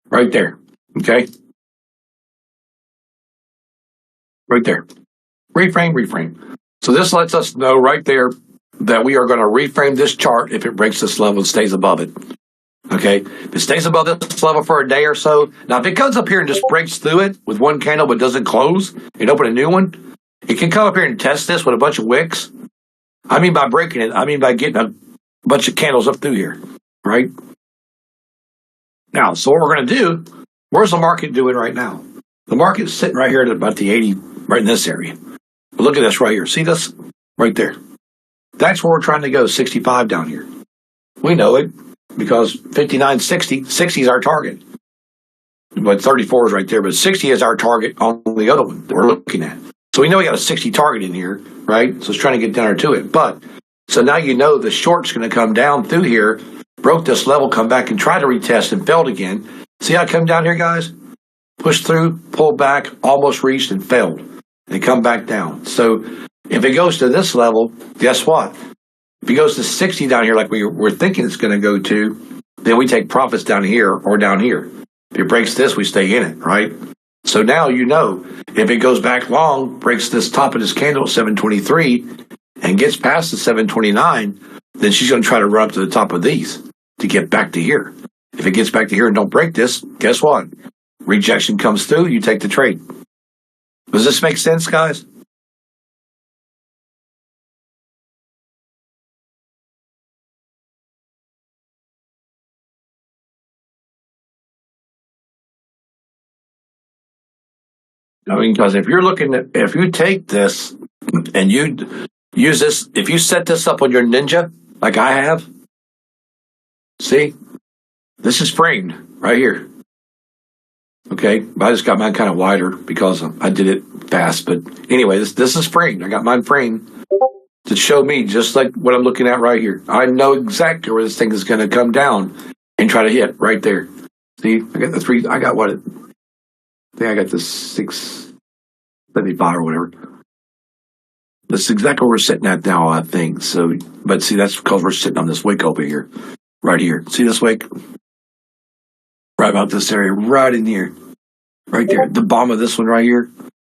right there. Okay? Right there. Reframe. So this lets us know right there that we are going to reframe this chart if it breaks this level and stays above it. Okay? If it stays above this level for a day or so. Now, if it comes up here and just breaks through it with one candle but doesn't close and open a new one, it can come up here and test this with a bunch of wicks. I mean by breaking it, I mean by getting a bunch of candles up through here, right? Now, so what we're going to do, where's the market doing right now? The market's sitting right here at about the 80, right in this area. But look at this right here. See this? Right there. That's where we're trying to go, 65 down here. We know it because 59, 60 is our target. But 34 is right there, but 60 is our target on the other one that we're looking at. So we know we got a 60 target in here, right? So it's trying to get down to it. But, so now you know the short's going to come down through here, broke this level, come back and try to retest and failed again. See how it come down here, guys? Push through, pull back, almost reached and failed. And come back down. So if it goes to this level, guess what? If it goes to 60 down here like we're thinking it's going to go to, then we take profits down here or down here. If it breaks this, we stay in it, right? So now you know, if it goes back long, breaks this top of this candle at 723 and gets past the 729, then she's going to try to run up to the top of these to get back to here. If it gets back to here and don't break this, guess what? Rejection comes through, you take the trade. Does this make sense, guys? I mean, because if you take this and you use this, if you set this up on your Ninja, like I have, see, this is framed right here. Okay, I just got mine kind of wider because I did it fast. But anyway, this is framed. I got mine framed to show me just like what I'm looking at right here. I know exactly where this thing is going to come down and try to hit right there. See, I got the three. I got what? I think I got the 675 or whatever. That's exactly where we're sitting at now, I think. So, but see, that's because we're sitting on this wick over here, right here. See this wick? Right about this area, right in here, right there. The bottom of this one right here.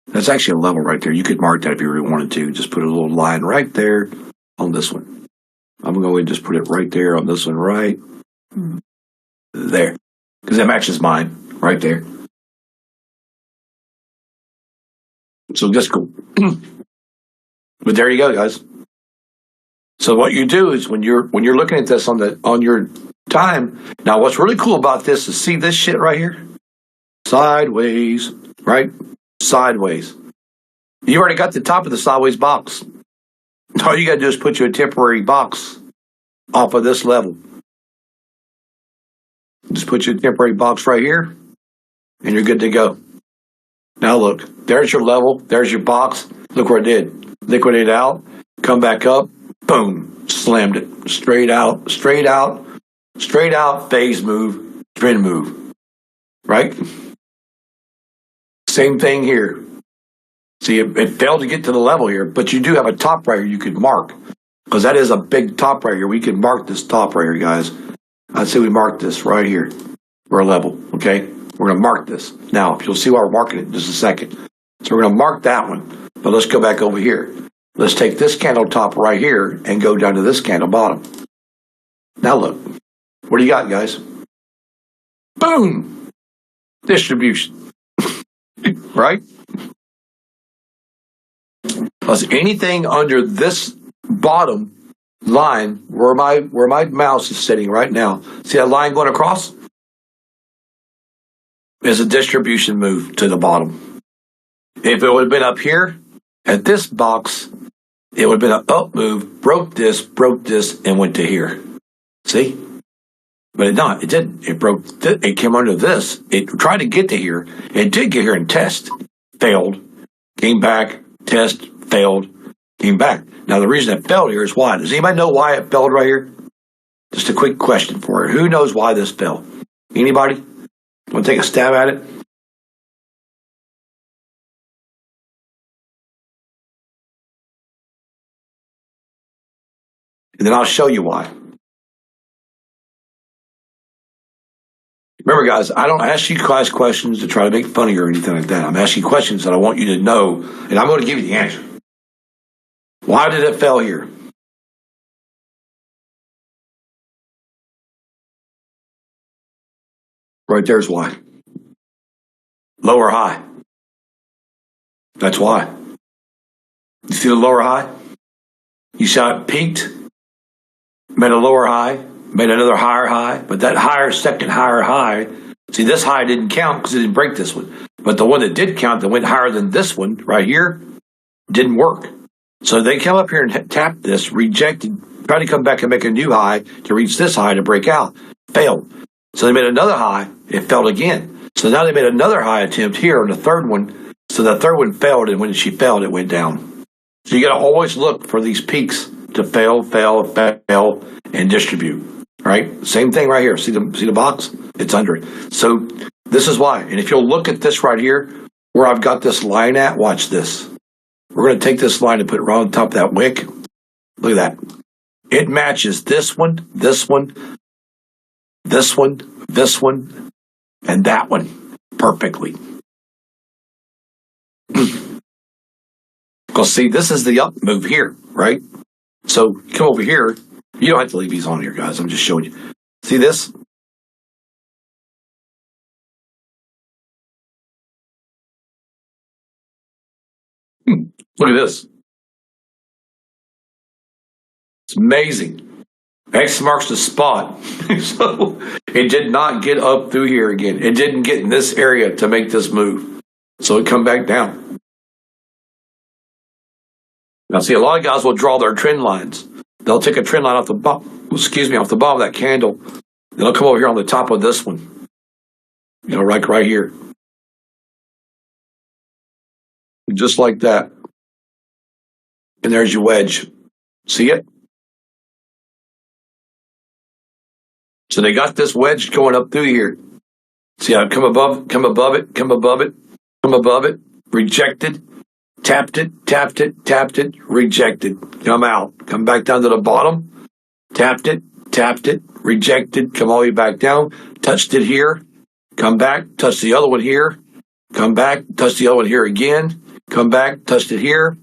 That's actually a level right there. You could mark that if you really wanted to. Just put a little line right there on this one. I'm going to just put it right there on this one, right there, because that matches mine right there. So just go. But there you go, guys. So what you do is when you're looking at this on your time. Now, what's really cool about this is see this shit right here, sideways, right? Sideways. You already got the top of the sideways box. All you got to do is put you a temporary box off of this level. Just put you a temporary box right here, and you're good to go. Now look, there's your level, there's your box. Look where it did. Liquidate out, come back up, boom, slammed it. Straight out, straight out, phase move, trend move, right? Same thing here. See, it failed to get to the level here, but you do have a top right here you could mark, because that is a big top right here. We could mark this top right here, guys. I'd say we mark this right here for a level, okay? We're going to mark this. Now, you'll see why we're marking it in just a second. So we're going to mark that one, but let's go back over here. Let's take this candle top right here and go down to this candle bottom. Now look, what do you got, guys? Boom! Distribution. Right? Plus anything under this bottom line where my mouse is sitting right now, see that line going across? Is a distribution move to the bottom. If it would have been up here at this box, it would have been an up move, broke this, and went to here. See? But it didn't. It broke, it came under this. It tried to get to here. It did get here and test. Failed. Came back, test, failed, came back. Now the reason it failed here is why. Does anybody know why it failed right here? Just a quick question for you. Who knows why this fell? Anybody? Want to take a stab at it? And then I'll show you why. Remember, guys, I don't ask you guys questions to try to make fun of you or anything like that. I'm asking questions that I want you to know, and I'm going to give you the answer. Why did it fail here? Right there's why. Lower high. That's why. You see the lower high? You saw it peaked, made a lower high, made another higher high, but that second higher high, see this high didn't count because it didn't break this one. But the one that did count that went higher than this one right here didn't work. So they come up here and tapped this, rejected, tried to come back and make a new high to reach this high to break out. Failed. So they made another high, it failed again. So now they made another high attempt here on the third one. So the third one failed, and when she failed, it went down. So you got to always look for these peaks to fail, and distribute. Right? Same thing right here. See the box? It's under it. So this is why. And if you'll look at this right here, where I've got this line at, watch this. We're going to take this line and put it right on top of that wick. Look at that. It matches this one, this one, this one, this one, and that one perfectly. Because see, this is the up move here, right? So come over here. You don't have to leave these on here, guys. I'm just showing you. See this? Look at this. It's amazing. X marks the spot. So it did not get up through here again. It didn't get in this area to make this move. So it come back down. Now see, a lot of guys will draw their trend lines. They'll take a trend line off the bottom, off the bottom of that candle. They'll come over here on the top of this one. You know, right here. Just like that. And there's your wedge. See it? So they got this wedge going up through here. See how it come above it, rejected, tapped it, rejected, come out, come back down to the bottom, tapped it, rejected, come all the way back down, touched it here, come back, touch the other one here, come back, touch the other one here again, come back, touched it here,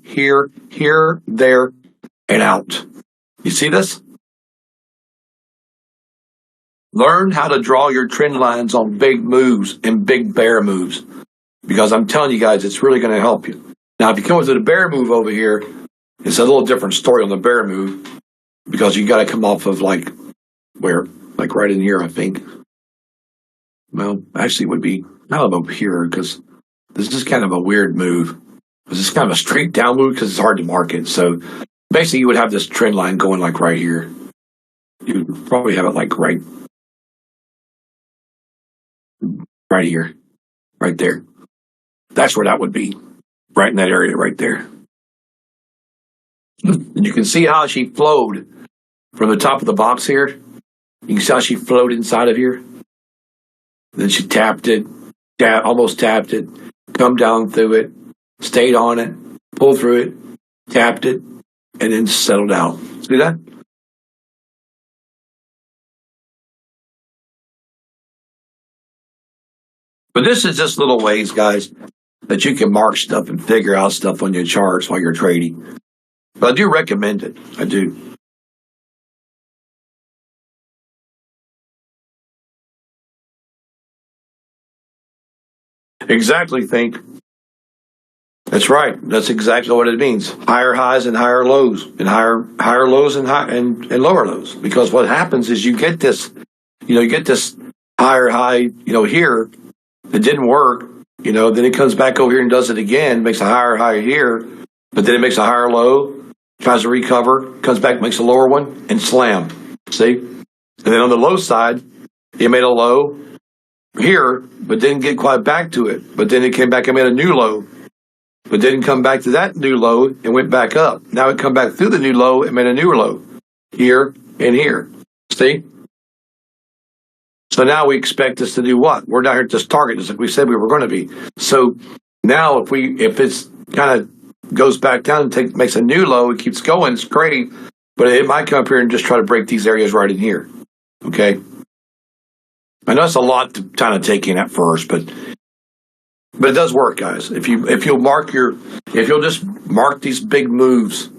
there, and out. You see this? Learn how to draw your trend lines on big moves and big bear moves. Because I'm telling you guys, it's really going to help you. Now, if you come to the bear move over here, it's a little different story on the bear move. Because you got to come off of like right in here, I think. Well, actually it would be kind of up here because this is kind of a weird move. This is kind of a straight down move because it's hard to market. So basically you would have this trend line going like right here. You would probably have it like right here, right there. That's where that would be, right in that area right there. And you can see how she flowed from the top of the box here You can see how she floated inside of here. Then she tapped it, almost tapped it, come down through it, stayed on it, pulled through it, tapped it, and then settled out. See that? But this is just little ways, guys, that you can mark stuff and figure out stuff on your charts while you're trading. But I do recommend it. I do. Exactly, think. That's right. That's exactly what it means. Higher highs and higher lows, and higher lows and lower lows. Because what happens is you get this, you get this higher high, here. It didn't work. Then it comes back over here and does it again, makes a higher high here, but then it makes a higher low, tries to recover, comes back, makes a lower one, and slam. See? And then on the low side, it made a low here, but didn't get quite back to it. But then it came back and made a new low, but didn't come back to that new low and went back up. Now it come back through the new low and made a new low here and here. See? So now we expect this to do what? We're down here at this target, just like we said we were going to be. So now if it's kind of goes back down and makes a new low, it keeps going, it's great, but it might come up here and just try to break these areas right in here. Okay? I know it's a lot to kind of take in at first, but it does work, guys. If you'll just mark these big moves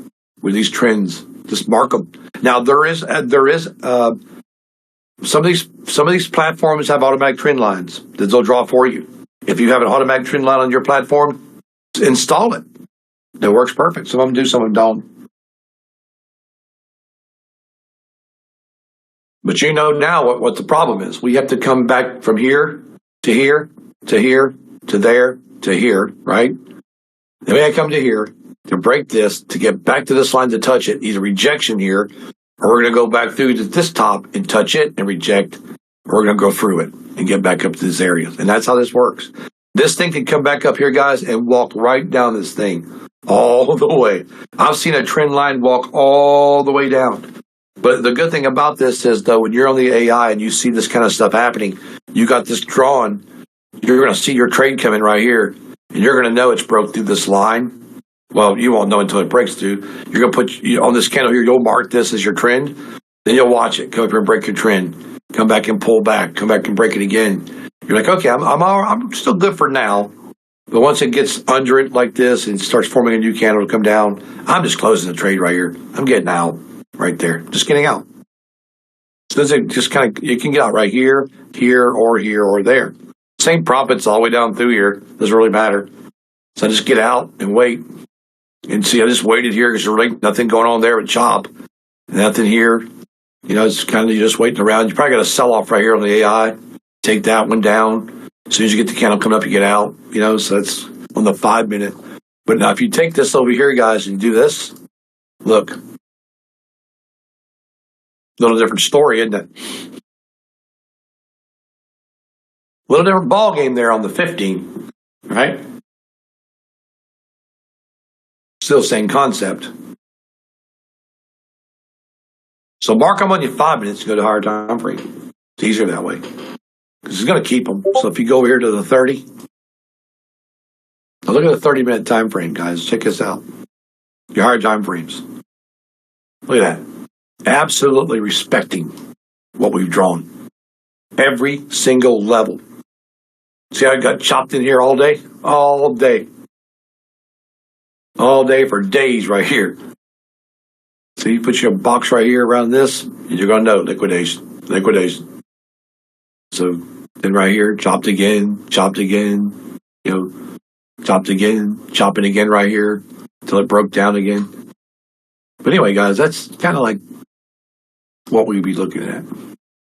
with these trends, just mark them. Now there is some of these platforms have automatic trend lines that they'll draw for you. If you have an automatic trend line on your platform, install it. It works perfect. Some of them do, some of them don't. But you know now what the problem is. We have to come back from here to here to here to there to here, right? Then we have to come to here to break this to get back to this line to touch it, either rejection here, or we're going to go back through to this top and touch it and reject, or we're going to go through it and get back up to this area. And that's how this works. This thing can come back up here, guys, and walk right down this thing all the way. I've seen a trend line walk all the way down. But the good thing about this is, though, when you're on the AI and you see this kind of stuff happening, you got this drawn, you're going to see your trade coming right here, and you're going to know it's broke through this line. Well, you won't know until it breaks through. You're going to put on this candle here, you'll mark this as your trend. Then you'll watch it come up here and break your trend. Come back and pull back. Come back and break it again. You're like, okay, I'm still good for now. But once it gets under it like this and starts forming a new candle to come down, I'm just closing the trade right here. I'm getting out right there. Just getting out. So it just kind of, you can get out right here, here, or there. Same profits all the way down through here. Doesn't really matter. So I just get out and wait. And see, I just waited here because there's really nothing going on there with chop. Nothing here. It's kind of just waiting around. You probably got a sell off right here on the AI. Take that one down. As soon as you get the candle coming up, you get out. So that's on the 5 minute. But now if you take this over here, guys, and do this, look. Little different story, isn't it? Little different ball game there on the 15, right? Still same concept. So mark them on your 5 minutes to go to higher time frame. It's easier that way. Because it's going to keep them. So if you go over here to the 30, now look at the 30-minute time frame, guys. Check this out. Your higher time frames. Look at that. Absolutely respecting what we've drawn. Every single level. See how I got chopped in here all day? All day. All day for days right here. So you put your box right here around this, and you're going to know liquidation. Liquidation. So then right here, chopped again, chopping again, right here until it broke down again. But anyway, guys, that's kind of like what we'd be looking at.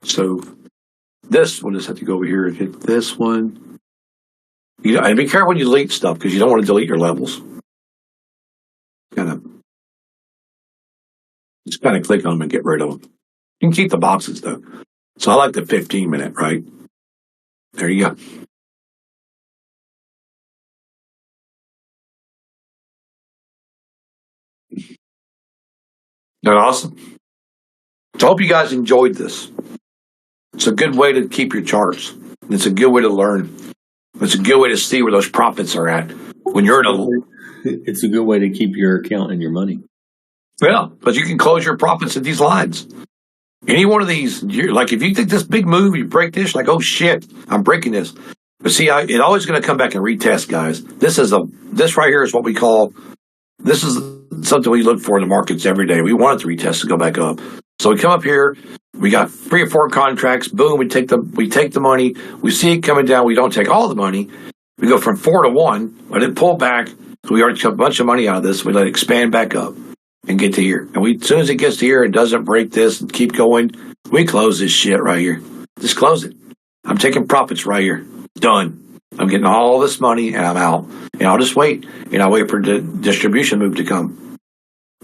So this, we'll just have to go over here and hit this one. And be careful when you delete stuff because you don't want to delete your levels. Just kind of click on them and get rid of them. You can keep the boxes though. So I like the 15-minute, right? There you go. Isn't that awesome? So I hope you guys enjoyed this. It's a good way to keep your charts. It's a good way to learn. It's a good way to see where those profits are at. When you're in It's a good way to keep your account and your money. yeah, but you can close your profits at these lines. Any one of these, like if you think this big move, you break this, like, oh shit, I'm breaking this. But see, it always going to come back and retest, guys. This right here is what we call, this is something we look for in the markets every day. We want it to retest to go back up. So we come up here, we got 3 or 4 contracts, boom, we take the money, we see it coming down, we don't take all the money. We go from 4 to 1, let it pull back, so we already took a bunch of money out of this, we let it expand back up and get to here. And as soon as it gets to here and doesn't break this and keep going, we close this shit right here. Just close it. I'm taking profits right here. Done. I'm getting all this money and I'm out. And I'll just wait. And I'll wait for the distribution move to come.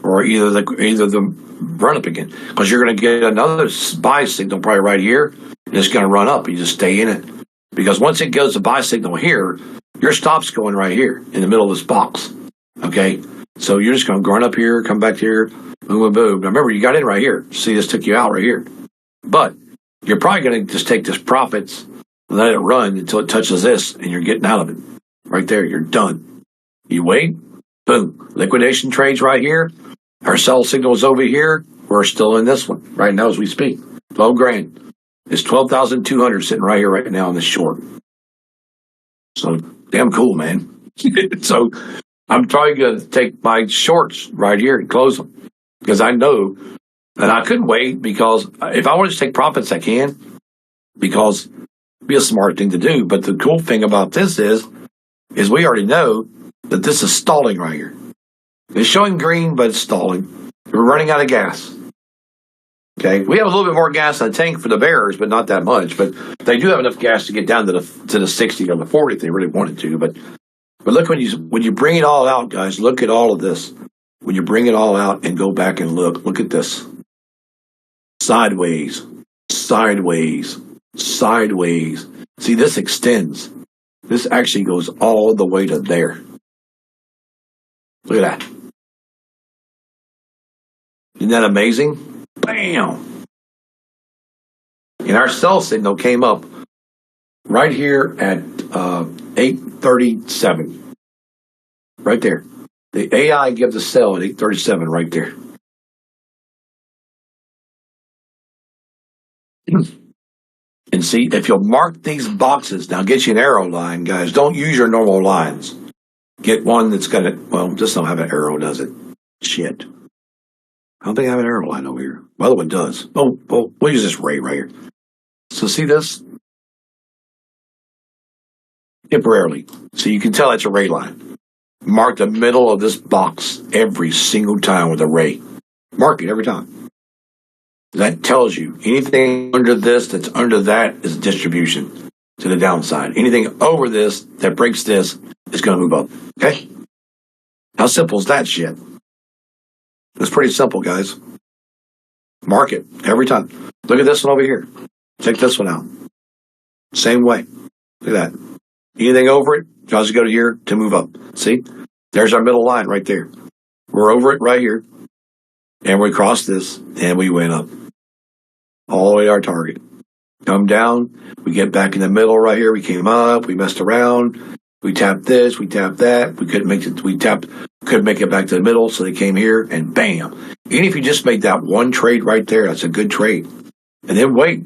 Or either the run up again. Because you're going to get another buy signal probably right here. And it's going to run up. You just stay in it. Because once it goes to buy signal here, your stop's going right here in the middle of this box. Okay? So you're just going to run up here, come back here, boom, boom, boom. Now remember, you got in right here. See, this took you out right here. But you're probably going to just take this profits and let it run until it touches this, and you're getting out of it. Right there, you're done. You wait, boom. Liquidation trades right here. Our sell signal's over here. We're still in this one right now as we speak. 12 grand. It's 12,200 sitting right here right now on this short. So damn cool, man. So I'm probably going to take my shorts right here and close them because I know that I couldn't wait because if I want to take profits, I can because it'd be a smart thing to do. But the cool thing about this is we already know that this is stalling right here. It's showing green, but it's stalling. We're running out of gas. Okay, we have a little bit more gas in the tank for the bearers, but not that much. But they do have enough gas to get down to the 60 or the 40 if they really wanted to. But look, when you bring it all out, guys, look at all of this. When you bring it all out and go back and look at this. Sideways, sideways, sideways. See, this extends. This actually goes all the way to there. Look at that. Isn't that amazing? Bam! And our sell signal came up right here at 8:37. Right there. The AI gives a sell at 8:37 right there. And see, if you'll mark these boxes, now get you an arrow line, guys. Don't use your normal lines. Get one that's got it. Well, just don't have an arrow, does it? Shit. I don't think I have an arrow line over here. The other one does. Oh, well, we'll use this ray right here. So see this? Temporarily. So you can tell it's a ray line. Mark the middle of this box every single time with a ray. Mark it every time. That tells you anything under this that's under that is distribution to the downside. Anything over this that breaks this is going to move up. Okay? How simple is that shit? It's pretty simple, guys. Mark it every time. Look at this one over here. Take this one out. Same way. Look at that. Anything over it, tries to go to here to move up. See? There's our middle line right there. We're over it right here. And we cross this, and we went up. All the way to our target. Come down. We get back in the middle right here. We came up. We messed around. We tapped this. We tapped that. We couldn't make it. Couldn't make it back to the middle, so they came here, and bam. Even if you just made that one trade right there, that's a good trade. And then wait.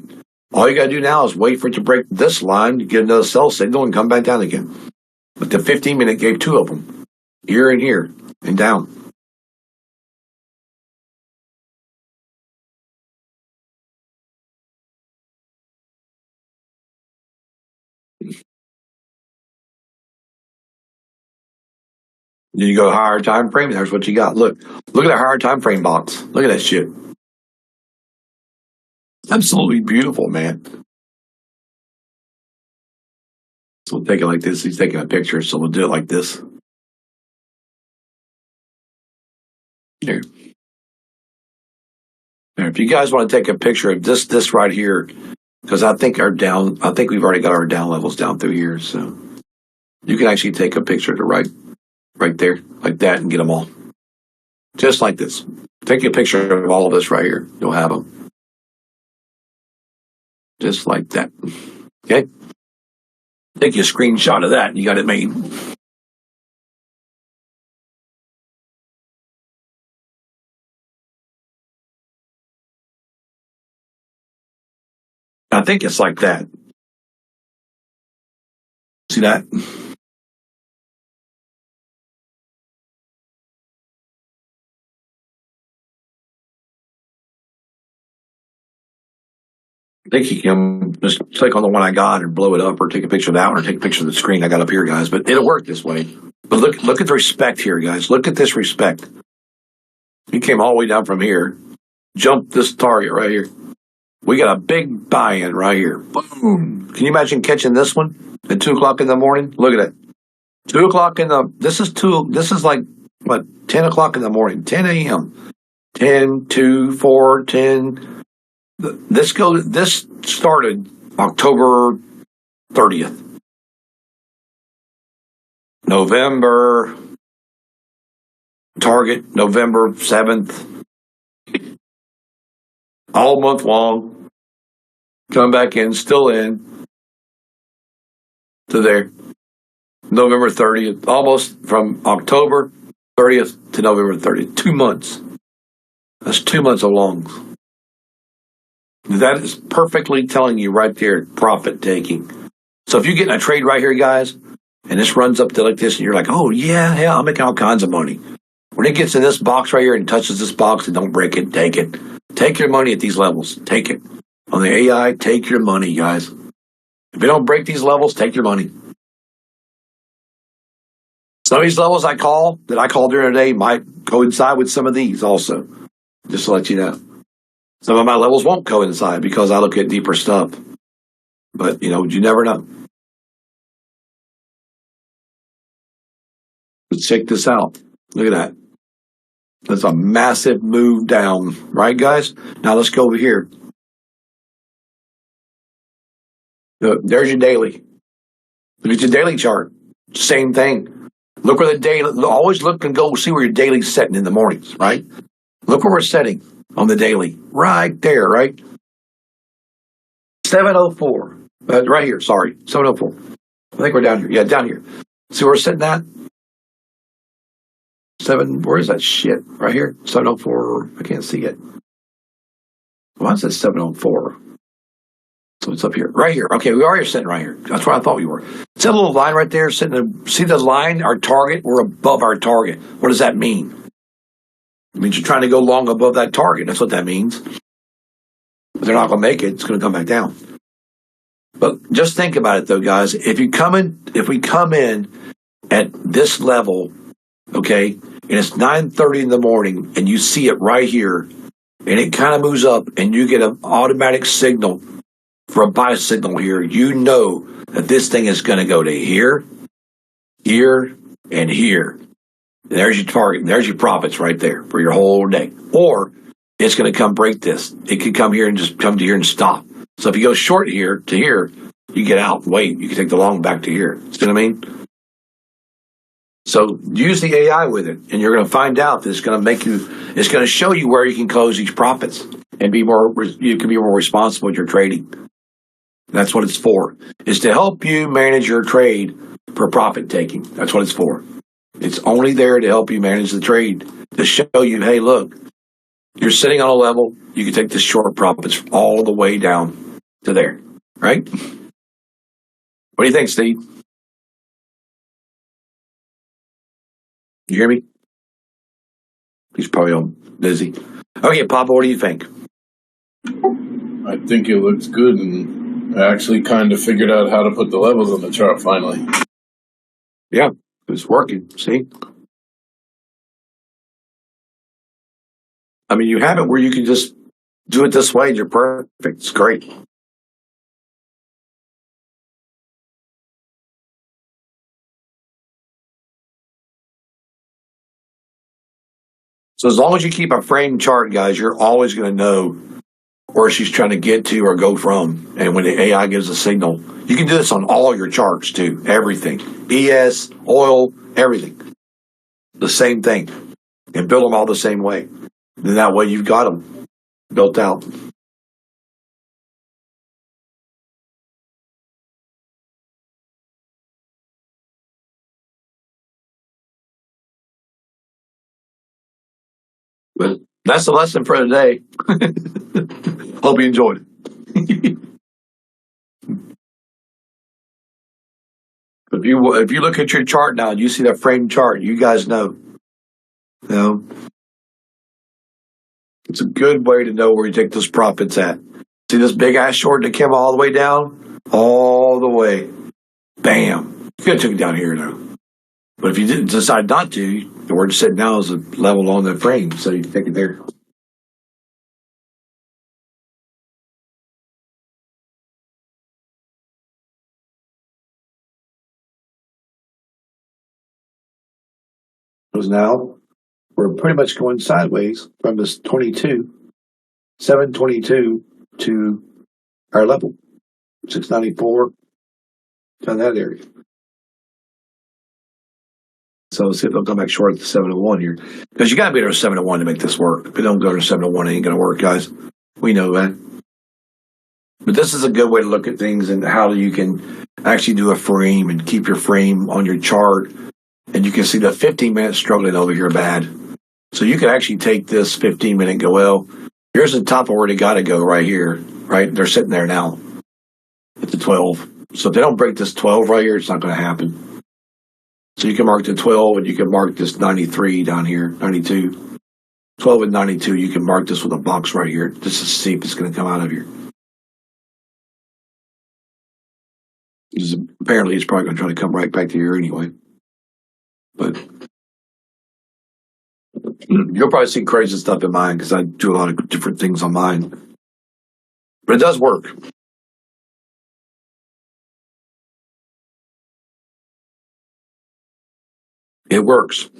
All you got to do now is wait for it to break this line, get another sell signal, and come back down again. But the 15-minute gave 2 of them. Here and here, and down. Then you go higher time frame, there's what you got. Look at that higher time frame box. Look at that shit. Absolutely beautiful, man. So we'll take it like this. He's taking a picture, so we'll do it like this. Here. Now, if you guys want to take a picture of this right here, because I think we've already got our down levels down through here, so you can actually take a picture to right there, like that, and get them all. Just like this. Take a picture of all of this right here. You'll have them. Just like that. Okay? Take you a screenshot of that and you got it made. I think it's like that. See that? I think you can just click on the one I got and blow it up, or take a picture of that one, or take a picture of the screen I got up here, guys. But it'll work this way. But look at the respect here, guys. Look at this respect. You came all the way down from here, jumped this target right here. We got a big buy-in right here. Boom! Can you imagine catching this one at 2:00 in the morning? Look at it. 2:00 in the. This is like what? 10:00 in the morning. 10 a.m. 10, 2, 4, 10. This started October 30th. November, target November 7th. All month long. Come back in, still in. To there. November 30th. Almost from October 30th to November 30th. 2 months. That's 2 months along. That is perfectly telling you right there, profit taking. So if you get in a trade right here, guys, and this runs up to like this, and you're like, oh, yeah, I'm making all kinds of money. When it gets in this box right here and touches this box and don't break it, take it. Take your money at these levels. Take it. On the AI, take your money, guys. If you don't break these levels, take your money. Some of these levels that I call during the day might coincide with some of these also. Just to let you know. Some of my levels won't coincide because I look at deeper stuff. But, you never know. Let's check this out. Look at that. That's a massive move down. Right, guys? Now let's go over here. There's your daily. Look at your daily chart. Same thing. Look where the daily, always look and go see where your daily's setting in the mornings, right? Look where we're setting on the daily. Right there, right? 704. Right here, sorry. 704. I think we're down here. Yeah, down here. See where we're sitting at? Where is that shit? Right here? 704. I can't see it. Well, it says 704. So it's up here. Right here. Okay, we are sitting right here. That's where I thought we were. See that little line right there? See the line, our target? We're above our target. What does that mean? It means you're trying to go long above that target. That's what that means. But they're not going to make it. It's going to come back down. But just think about it, though, guys. If we come in at this level, okay, and it's 9:30 in the morning, and you see it right here, and it kind of moves up, and you get an automatic signal for a buy signal here, you know that this thing is going to go to here, here, and here. There's your target. There's your profits right there for your whole day. Or it's going to come break this. It could come here and just come to here and stop. So if you go short here to here, you get out and wait. You can take the long back to here. See what I mean? So use the AI with it, and you're going to find out that it's going to show you where you can close these profits and you can be more responsible with your trading. That's what it's for. It's to help you manage your trade for profit taking. That's what it's for. It's only there to help you manage the trade, to show you, hey, look, you're sitting on a level, you can take the short profits all the way down to there, right? What do you think, Steve? You hear me? He's probably all busy. Okay, Papa, what do you think? I think it looks good, and I actually kind of figured out how to put the levels on the chart finally. Yeah, it's working. See? I mean, you have it where you can just do it this way and you're perfect. It's great. So as long as you keep a frame chart, guys, you're always going to know where she's trying to get to or go from. And when the AI gives a signal, you can do this on all your charts too. Everything. ES, oil, everything. The same thing. And build them all the same way. Then that way you've got them built out. But that's the lesson for today. Hope you enjoyed it. If you look at your chart now and you see that frame chart, you guys know. You know, it's a good way to know where you take those profits at. See this big ass short that came all the way down? All the way. Bam. You could have took it down here though. But if you didn't decide not to, where it's sitting now is a level on the frame, so you can take it there. Because now we're pretty much going sideways from this 722 to our level, 694, to that area. So let's see if they'll come back short at the 701 here. Because you got to be there at 701 to make this work. If you don't go to 701, it ain't going to work, guys. We know that. But this is a good way to look at things and how you can actually do a frame and keep your frame on your chart. And you can see the 15-minute struggling over here bad. So you can actually take this 15-minute and go, well, here's the top of where they got to go right here, right? They're sitting there now at the 12. So if they don't break this 12 right here, it's not going to happen. So you can mark the 12 and you can mark this 93 down here, 92. 12 and 92, you can mark this with a box right here just to see if it's going to come out of here. Apparently, it's probably going to try to come right back to here anyway. But you'll probably see crazy stuff in mine because I do a lot of different things on mine. But it does work. It works.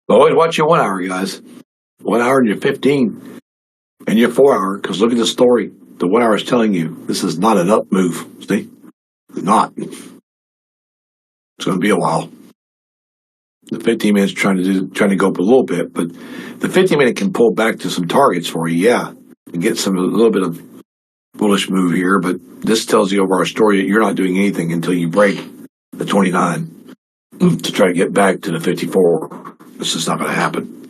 Always watch your 1 hour, guys. 1 hour and your 15 and your 4 hour, because look at the story. The 1 hour is telling you this is not an up move. See? It's not. It's going to be a while. The 15 minutes trying to go up a little bit, but the 15 minute can pull back to some targets for you, yeah, and get a little bit of bullish move here. But this tells you over our story that you're not doing anything until you break the 29 to try to get back to the 54. This is not going to happen.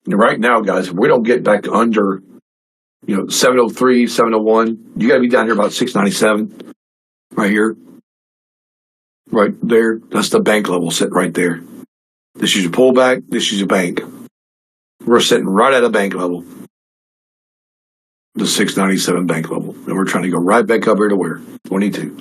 And right now, guys, if we don't get back under, 703, 701, you got to be down here about 697. Right here. Right there. That's the bank level sitting right there. This is your pullback. This is your bank. We're sitting right at a bank level. The 697 bank level. And we're trying to go right back up here to where? 22.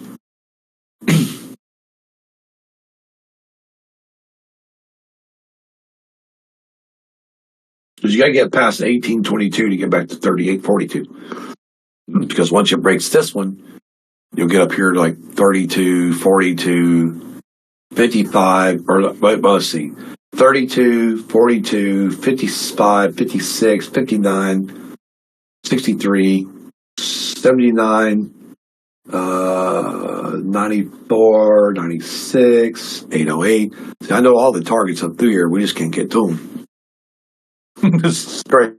Because you got to get past 1822 to get back to 3842. Because once it breaks this one, you'll get up here to like 32, 42, 55, or let's see, 32, 42, 55, 56, 59, 63, 79, 94, 96, 808. See, I know all the targets up through here. We just can't get to them. This is great.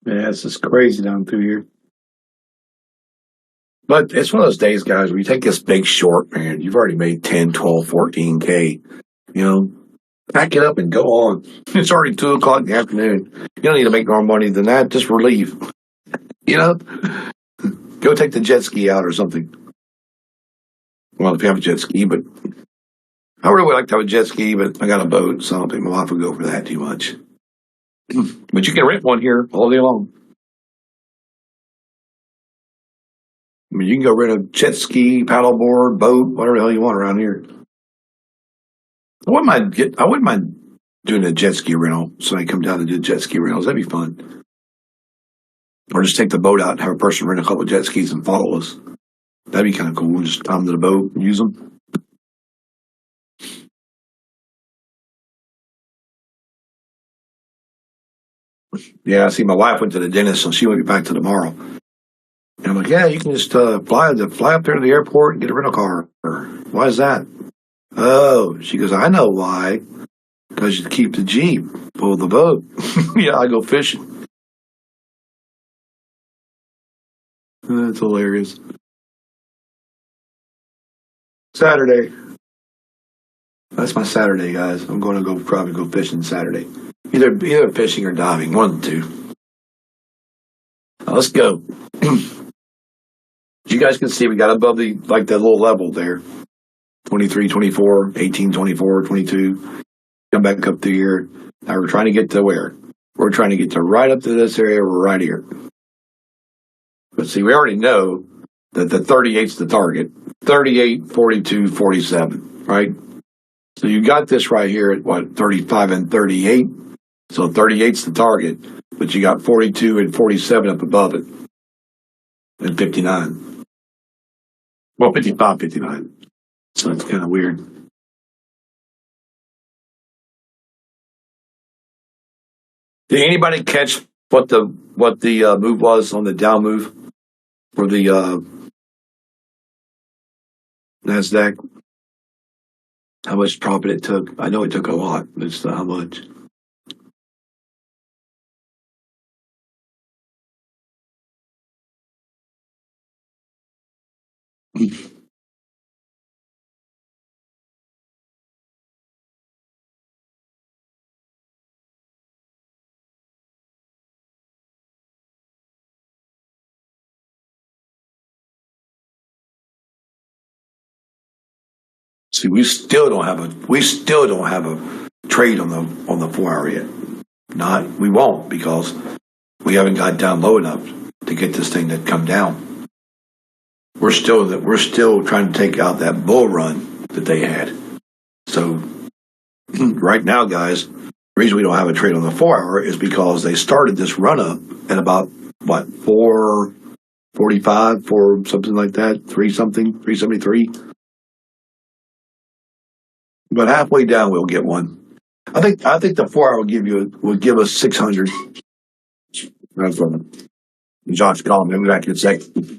Yeah, it's just crazy down through here. But it's one of those days, guys, where you take this big short, man, you've already made 10, 12, 14K, you know, pack it up and go on. It's already 2 o'clock in the afternoon. You don't need to make more money than that. Just relieve, you know, go take the jet ski out or something. Well, if you have a jet ski, but I really would like to have a jet ski, but I got a boat, so I don't think my wife would go for that too much. But you can rent one here all day long. I mean, you can go rent a jet ski, paddleboard, boat, whatever the hell you want around here. I wouldn't mind doing a jet ski rental. So I come down to do jet ski rentals. That'd be fun. Or just take the boat out and have a person rent a couple of jet skis and follow us. That'd be kind of cool. Just tie them to the boat and use them. Yeah, I see my wife went to the dentist, so she won't be back till tomorrow. And I'm like, yeah, you can just fly up there to the airport and get a rental car. Why is that? Oh, she goes, I know why. Because you keep the Jeep, pull the boat. Yeah, I go fishing. That's hilarious. Saturday. That's my Saturday, guys. I'm going to probably go fishing Saturday. Either fishing or diving, one of the two. Now, let's go. You guys can see we got above the little level there. 23, 24, 18, 24, 22. Come back up through here. Now we're trying to get to where? We're trying to get to right up to this area. We're right here. But see, we already know that the 38's the target. 38, 42, 47, right? So you got this right here at what, 35 and 38? So 38's the target, but you got 42 and 47 up above it. And 59. Well, 55, 59. So it's kind of weird. Did anybody catch what the move was on the down move for the Nasdaq? How much profit it took? I know it took a lot, but it's how much? See, we still don't have a trade on the 4 hour yet. We won't because we haven't got down low enough to get this thing to come down. We're still trying to take out that bull run that they had. So right now, guys, the reason we don't have a trade on the 4 hour is because they started this run up at about what 445, for something like that, 373. But halfway down, we'll get one. I think the 4 hour will give us 600. That's what Josh called me. Maybe back in a second.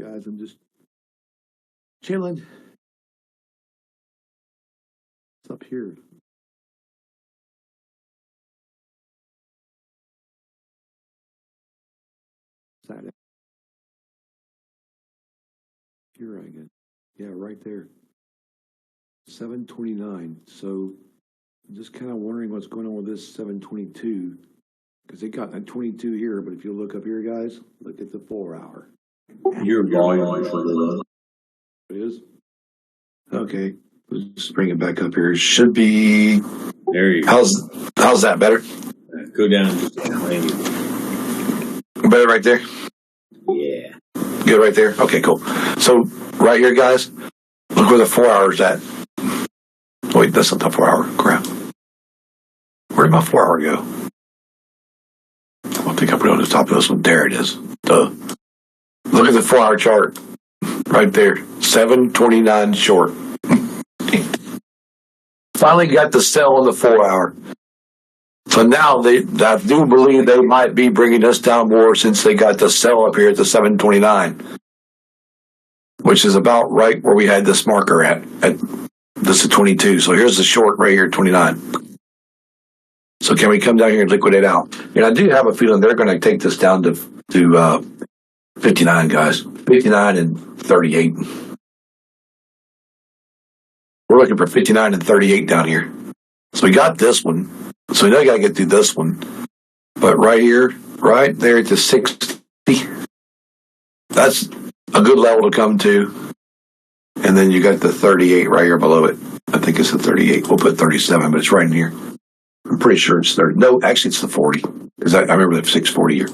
guys. I'm just chilling. It's up here. Is that here, I guess. Yeah, right there. 729. So I'm just kind of wondering what's going on with this 722. Because they got a 22 here, but if you look up here, guys, look at the 4 hour. Your volume is low. It is? Okay. Let's bring it back up here. It should be. There you go. How's that better? Go down just a tiny. Better right there? Yeah. Good right there? Okay, cool. So right here, guys, look where the 4 hour's at. Wait, that's not the 4 hour. Crap. Where'd my 4 hour go? I think I put it on the top of this one. There it is. Duh. Look at the 4 hour chart. Right there. 729 short. Finally got the sell on the 4 hour. So now I do believe they might be bringing us down more since they got the sell up here at the 729, which is about right where we had this marker at this is 22. So here's the short right here, 29. So can we come down here and liquidate out? And I do have a feeling they're going to take this down to 59, guys. 59 and 38. We're looking for 59 and 38 down here. So we got this one. So we know you got to get through this one. But right here, right there at the 60, that's a good level to come to. And then you got the 38 right here below it. I think it's the 38. We'll put 37, but it's right in here. I'm pretty sure it's 30. No, actually it's the 40. Because I remember the 640 here.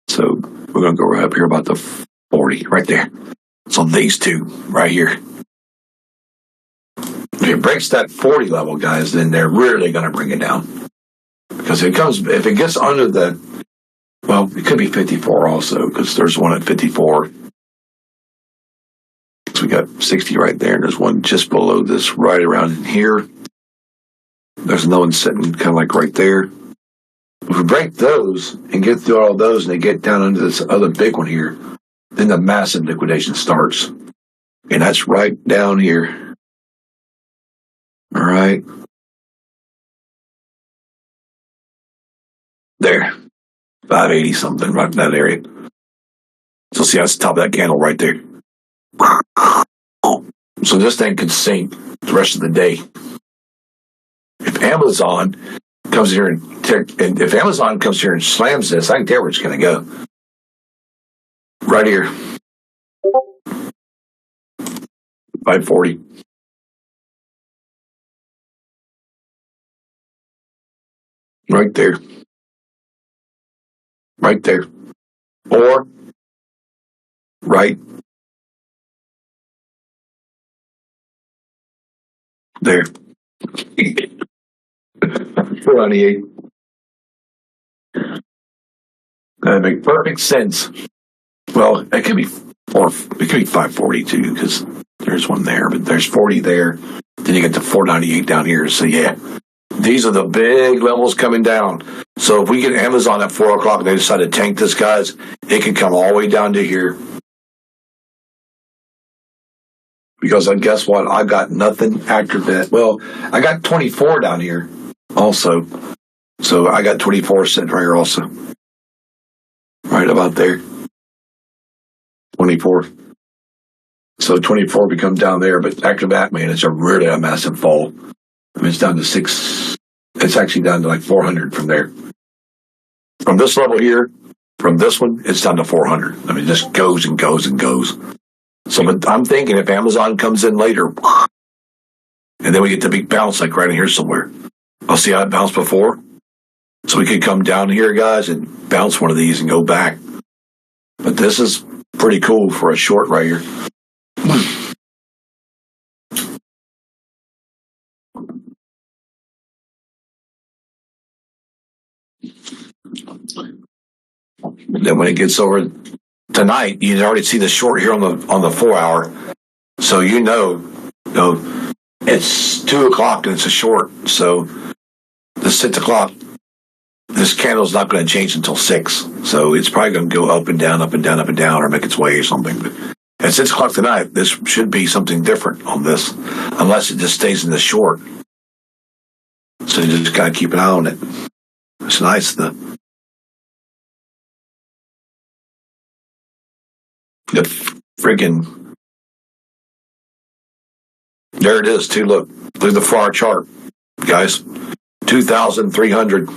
So we're going to go right up here about the 40 right there. So these two right here. If it breaks that 40 level, guys, then they're really going to bring it down. Because if it gets under the, well, it could be 54 also, because there's one at 54. So we got 60 right there, and there's one just below this, right around in here. There's another one sitting kind of like right there. If we break those and get through all those, and they get down under this other big one here, then the massive liquidation starts. And that's right down here. All right. There. 580 something right in that area. So see, that's the top of that candle right there. So this thing could sink the rest of the day. If Amazon comes here and if Amazon comes here and slams this, I think there where it's going to go. Right here. 540. Right there. Right there. Or right there. 498. That make perfect sense. Well, it could be 540 too, because there's one there, but there's 40 there. Then you get to 498 down here. So yeah, these are the big levels coming down. So if we get Amazon at 4 o'clock and they decide to tank this, guys, it can come all the way down to here. Because guess what? I got nothing after that. Well, I got 24 down here also. So I got 24 sitting right here also. Right about there. 24. So 24 becomes down there. But after that, man, it's really a massive fall. I mean, it's down to 6. It's actually down to like 400 from there. From this level here, from this one, it's down to 400. I mean, it just goes and goes and goes. So but I'm thinking if Amazon comes in later, and then we get the big bounce like right in here somewhere. I'll see how it bounced before. So we could come down here, guys, and bounce one of these and go back. But this is pretty cool for a short right here. Then when it gets over tonight, you already see the short here on the 4 hour. So you know it's 2 o'clock and it's a short. So the 6 o'clock this candle's not going to change until 6. So it's probably going to go up and down, up and down, up and down, or make its way or something. But at 6 o'clock tonight, this should be something different on this, unless it just stays in the short. So you just got to keep an eye on it. It's nice. The freaking, there it is too. Look at the 4-hour chart, guys. 2,300.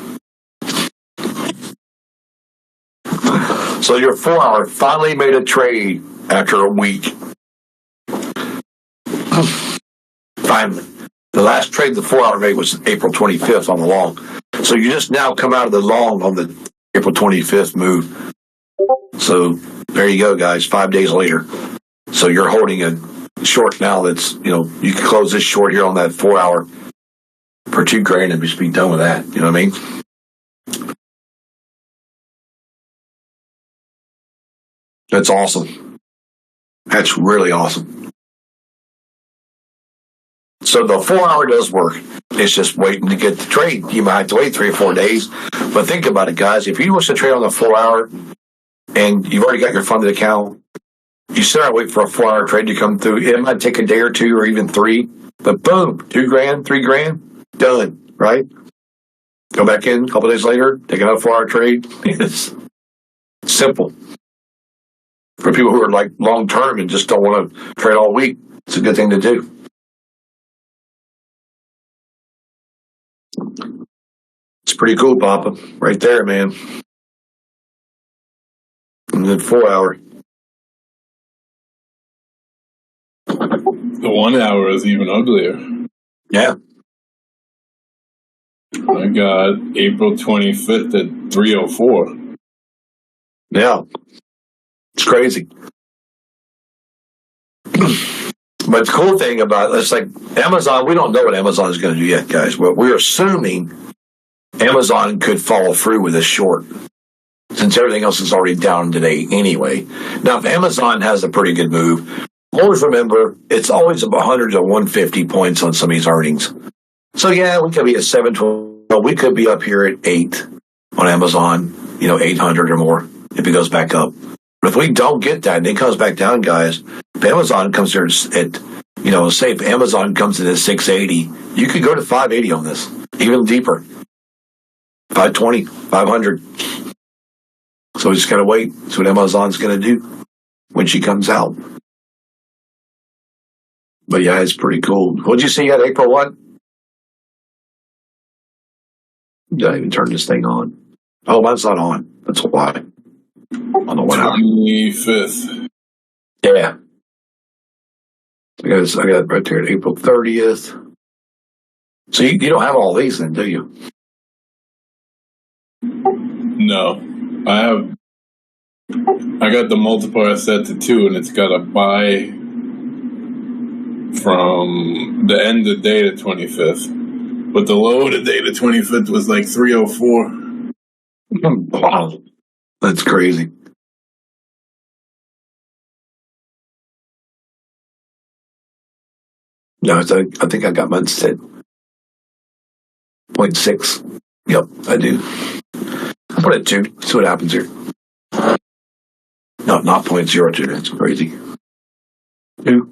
So your 4-hour finally made a trade after a week. Finally. The last trade the 4-hour made was April 25th on the long. So you just now come out of the long on the April 25th move. So there you go, guys. 5 days later. So you're holding a short now that's, you can close this short here on that 4-hour for $2,000 and just be done with that. You know what I mean? That's awesome. That's really awesome. So the 4-hour does work. It's just waiting to get the trade. You might have to wait 3 or 4 days. But think about it, guys. If you wish to trade on the 4-hour and you've already got your funded account, you sit there and wait for a 4-hour trade to come through. It might take a day or 2 or even 3. But boom, $2,000, $3,000, done, right? Go back in a couple days later, take another 4-hour trade. It's simple. For people who are like long term and just don't want to trade all week, it's a good thing to do. It's pretty cool, Papa. Right there, man. And then 4-hour. The 1 hour is even uglier. Yeah. I got April 25th at 3:04. Yeah. It's crazy. But the cool thing about it's like Amazon, we don't know what Amazon is going to do yet, guys. But we're assuming Amazon could follow through with this short, since everything else is already down today anyway. Now, if Amazon has a pretty good move, always remember it's always about 100 to 150 points on some of these earnings. So yeah, we could be at 712. We could be up here at 8 on Amazon, 800 or more if it goes back up. But if we don't get that and it comes back down, guys, if Amazon comes here at, say if Amazon comes in at 680, you could go to 580 on this, even deeper. 520, 500. So we just got to wait. See what Amazon's going to do when she comes out. But yeah, it's pretty cool. What'd you see at April what? Did I even turn this thing on? Oh, mine's not on. That's why. On the 1 hour. 25th. Yeah. I got it right there at April 30th. So you don't have all these then, do you? No. I got the multiplier set to 2, and it's got a buy from the end of the day to 25th. But the low of the day to 25th was like 3:04. Wow. That's crazy. No, I think I got mine set 0.6. Yep, I do. I'll put it 2. See what happens here. No, not 0.02. That's crazy. 2.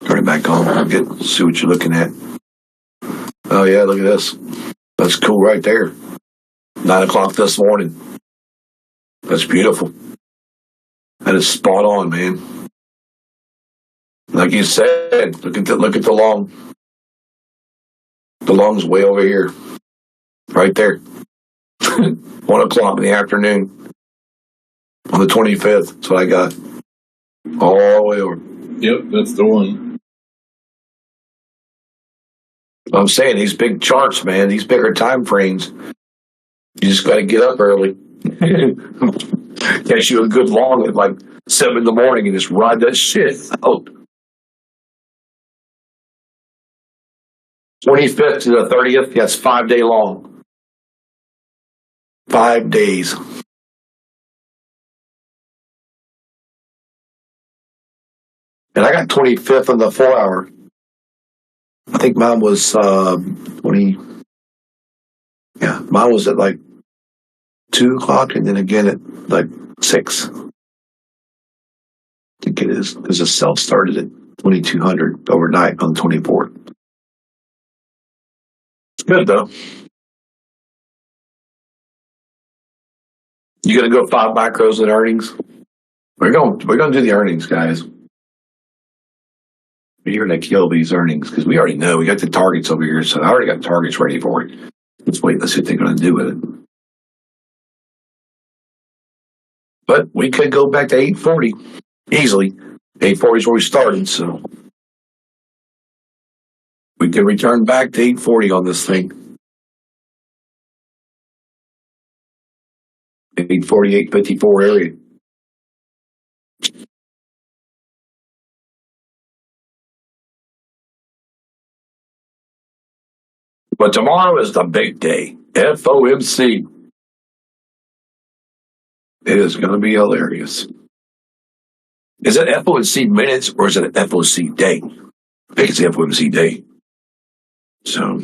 Turn it back on. See what you're looking at. Oh, yeah, look at this. That's cool right there. 9 o'clock this morning. That's beautiful. That is spot on, man. Like you said, look at the long. The long's way over here. Right there. 1 o'clock in the afternoon. On the 25th. That's what I got. All the way over. Yep, that's the one. I'm saying these big charts, man, these bigger time frames, you just got to get up early. Catch you a good long at like 7 in the morning and just ride that shit out. 25th to the 30th, that's 5 day long. 5 days. And I got 25th on the 4 hour. I think think mine was 20. Yeah, mine was at like 2 o'clock, and then again at like 6. I think it is because the sell started at 2200 overnight on the 24th. It's good though. You gonna go 5 macros at earnings? We're gonna do the earnings, guys. You're gonna kill these earnings because we already know we got the targets over here, so I already got targets ready for it. Let's wait. Let's see what they're gonna do with it. But we could go back to 840 easily. 840 is where we started, so we can return back to 840 on this thing. 840, 854 area. But tomorrow is the big day. FOMC. It is going to be hilarious. Is it FOMC minutes or is it an FOMC day? I think it's the FOMC day. So.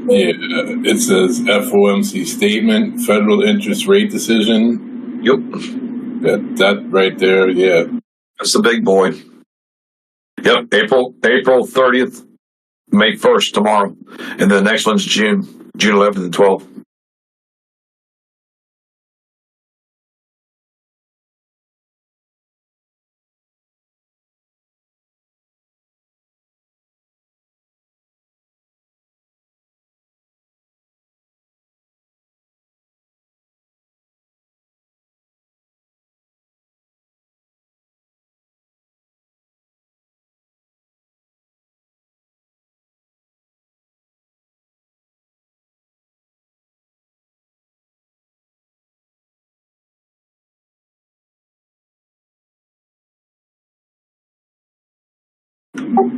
Yeah, it says FOMC statement, federal interest rate decision. Yep. That right there, yeah. That's the big boy. Yep, April 30th, May 1st tomorrow. And then the next one's June 11th and 12th.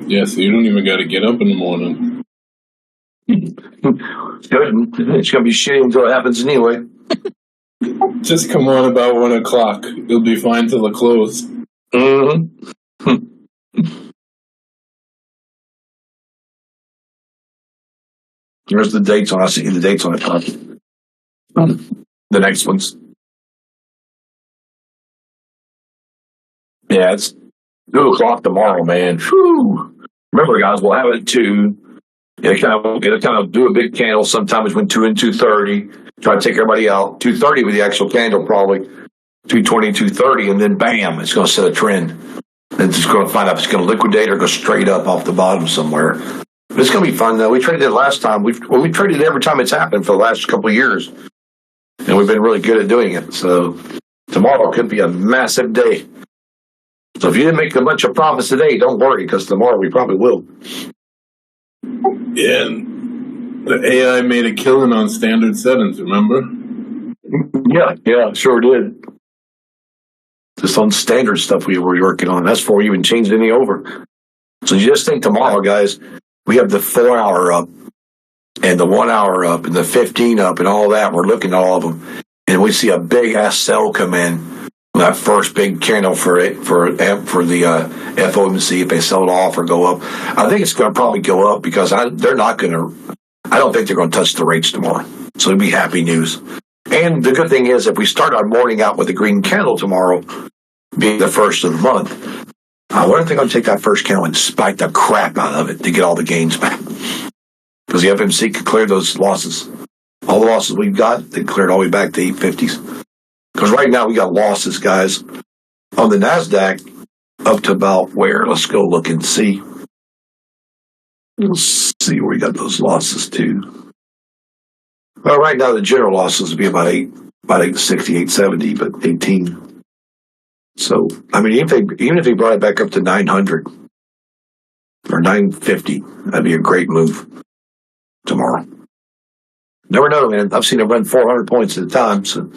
Yeah, so you don't even got to get up in the morning. It's going to be shitty until it happens anyway. Just come on about 1 o'clock. You'll be fine till the close. Mm-hmm. Here's the dates on. I see the dates on it. The next ones. Yeah, it's 2 o'clock tomorrow, man. Whew. Remember, guys, we'll have it at 2. It'll kind of do a big candle sometime between 2 and 2:30. Try to take everybody out. 2:30 with the actual candle, probably 2:20, 2:30, and then bam, it's going to set a trend. And it's going to find out if it's going to liquidate or go straight up off the bottom somewhere. But it's going to be fun, though. We traded it last time. We traded it every time it's happened for the last couple of years, and we've been really good at doing it. So tomorrow could be a massive day. So if you didn't make a bunch of profits today, don't worry, because tomorrow we probably will. Yeah, and the AI made a killing on standard settings, remember? Yeah, sure did. Just on standard stuff we were working on. That's before we even changed any over. So you just think tomorrow, guys, we have the 4 hour up and the 1 hour up and the 15 up and all that. We're looking at all of them. And we see a big ass sell come in. That first big candle for the FOMC, if they sell it off or go up, I think it's going to probably go up because they're not going to. I don't think they're going to touch the rates tomorrow. So it'll be happy news. And the good thing is, if we start our morning out with a green candle tomorrow, being the first of the month, I wonder if they're going to take that first candle and spike the crap out of it to get all the gains back. Because the FOMC could clear those losses. All the losses we've got, they cleared all the way back to 850s. Because right now we got losses, guys, on the NASDAQ up to about where? Let's go look and see. Let's see where we got those losses to. Well, right now the general losses would be about 860, 870, but 18. So, I mean, even if they brought it back up to 900 or 950, that'd be a great move tomorrow. Never know, man. I've seen it run 400 points at a time, so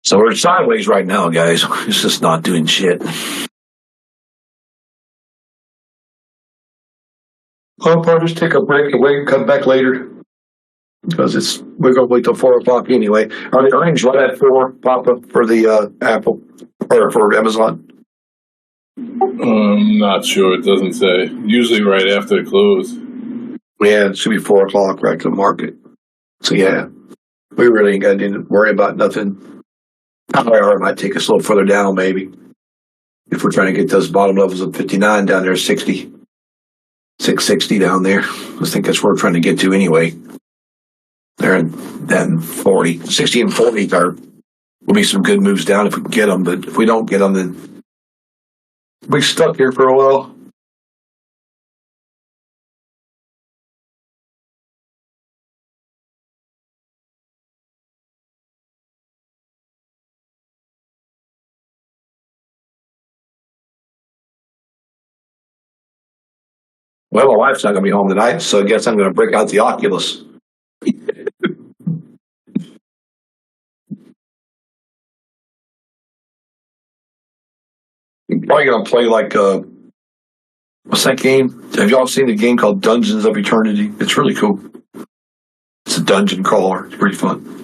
So we're sideways right now, guys. It's just not doing shit. I'll probably just take a break and wait and come back later. Because we're gonna wait till 4 o'clock anyway. Are the earnings right at 4, Papa, for the Apple or for Amazon? I'm not sure. It doesn't say. Usually right after the close. Yeah, it should be 4 o'clock right to the market. So yeah, we really ain't got to worry about nothing. IR might take us a little further down, maybe. If we're trying to get those bottom levels of 59 down there, 60, 660 down there. I think that's where we're trying to get to anyway. There and then 40, 60 and 40 will be some good moves down if we can get them. But if we don't get them, then we're stuck here for a while. Well, my wife's not going to be home tonight, so I guess I'm going to break out the Oculus. I'm probably going to play like, what's that game? Have y'all seen the game called Dungeons of Eternity? It's really cool. It's a dungeon crawler. It's pretty fun.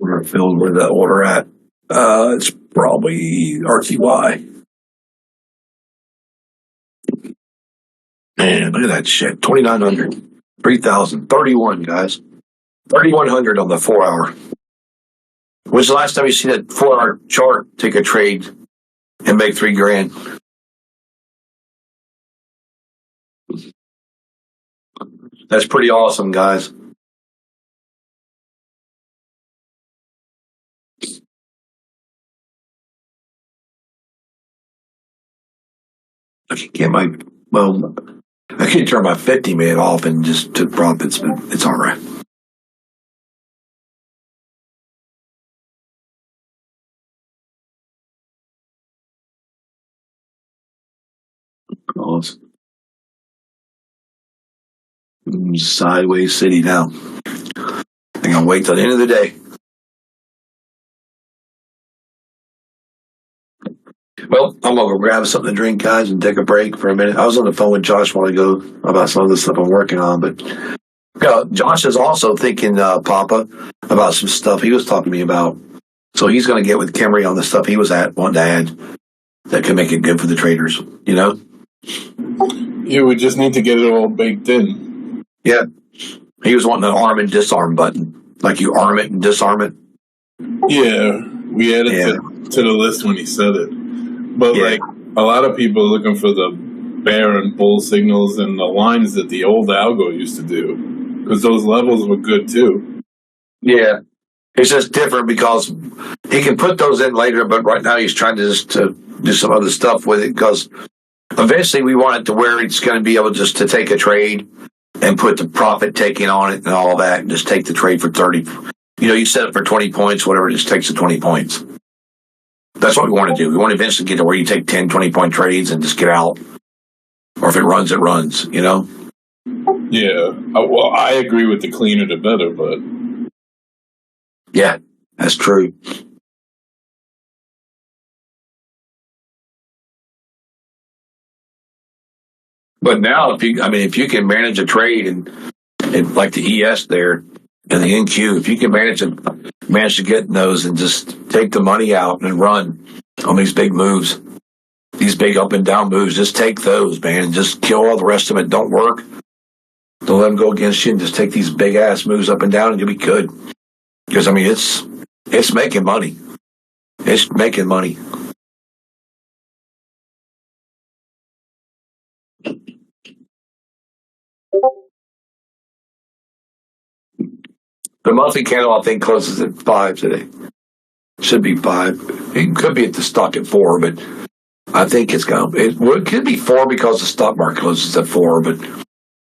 We're going to fill where the order at. It's probably RTY. Man, look at that shit. 2,900, 3,000, 31, guys. 3,100 on the 4 hour. When's the last time you seen that 4 hour chart take a trade and make $3,000? That's pretty awesome, guys. I can get I can turn my 50 minute off and just took profits, but it's all right. Awesome. Sideways city now. I'm gonna wait till the end of the day. Well, I'm gonna go grab something to drink, guys, and take a break for a minute. I was on the phone with Josh a while ago about some of the stuff I'm working on, but Josh is also thinking, Papa, about some stuff he was talking to me about. So he's going to get with Kimry on the stuff he was wanting to add that can make it good for the traders. You know? Yeah, we just need to get it all baked in. Yeah. He was wanting an arm and disarm button, like you arm it and disarm it. Yeah, we added to the list when he said it. But like a lot of people are looking for the bear and bull signals and the lines that the old algo used to do, because those levels were good too. Yeah. It's just different because he can put those in later, but right now he's trying to just to do some other stuff with it, because eventually we want it to where it's going to be able just to take a trade and put the profit taking on it and all that, and just take the trade for 30. You know, you set it for 20 points, whatever, it just takes the 20 points. That's what we want to do. We want to eventually get to where you take 10, 20-point trades and just get out. Or if it runs, it runs, you know? Yeah. Well, I agree with the cleaner the better, but... Yeah, that's true. But now, if you can manage a trade and like the ES there and the NQ, if you can manage to get in those and just take the money out and run on these big moves, these big up and down moves, just take those, man, and just kill all the rest of it. Don't work. Don't let them go against you, and just take these big ass moves up and down, and you'll be good. Because it's making money. It's making money. The monthly candle, I think, closes at 5 today. Should be 5. It could be at the stock at 4, but I think it could be 4 because the stock market closes at 4, but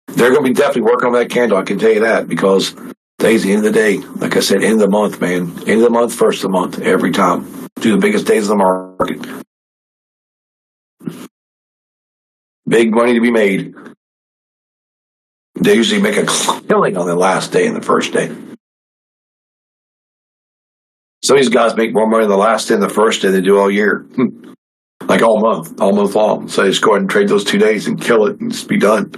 they're going to be definitely working on that candle. I can tell you that, because today's the end of the day. Like I said, end of the month, man. End of the month, first of the month, every time. Do the biggest days of the market. Big money to be made. They usually make a killing on the last day and the first day. Some of these guys make more money the last day and the first day than they do all year. Like all month long. So they just go ahead and trade those 2 days and kill it and just be done.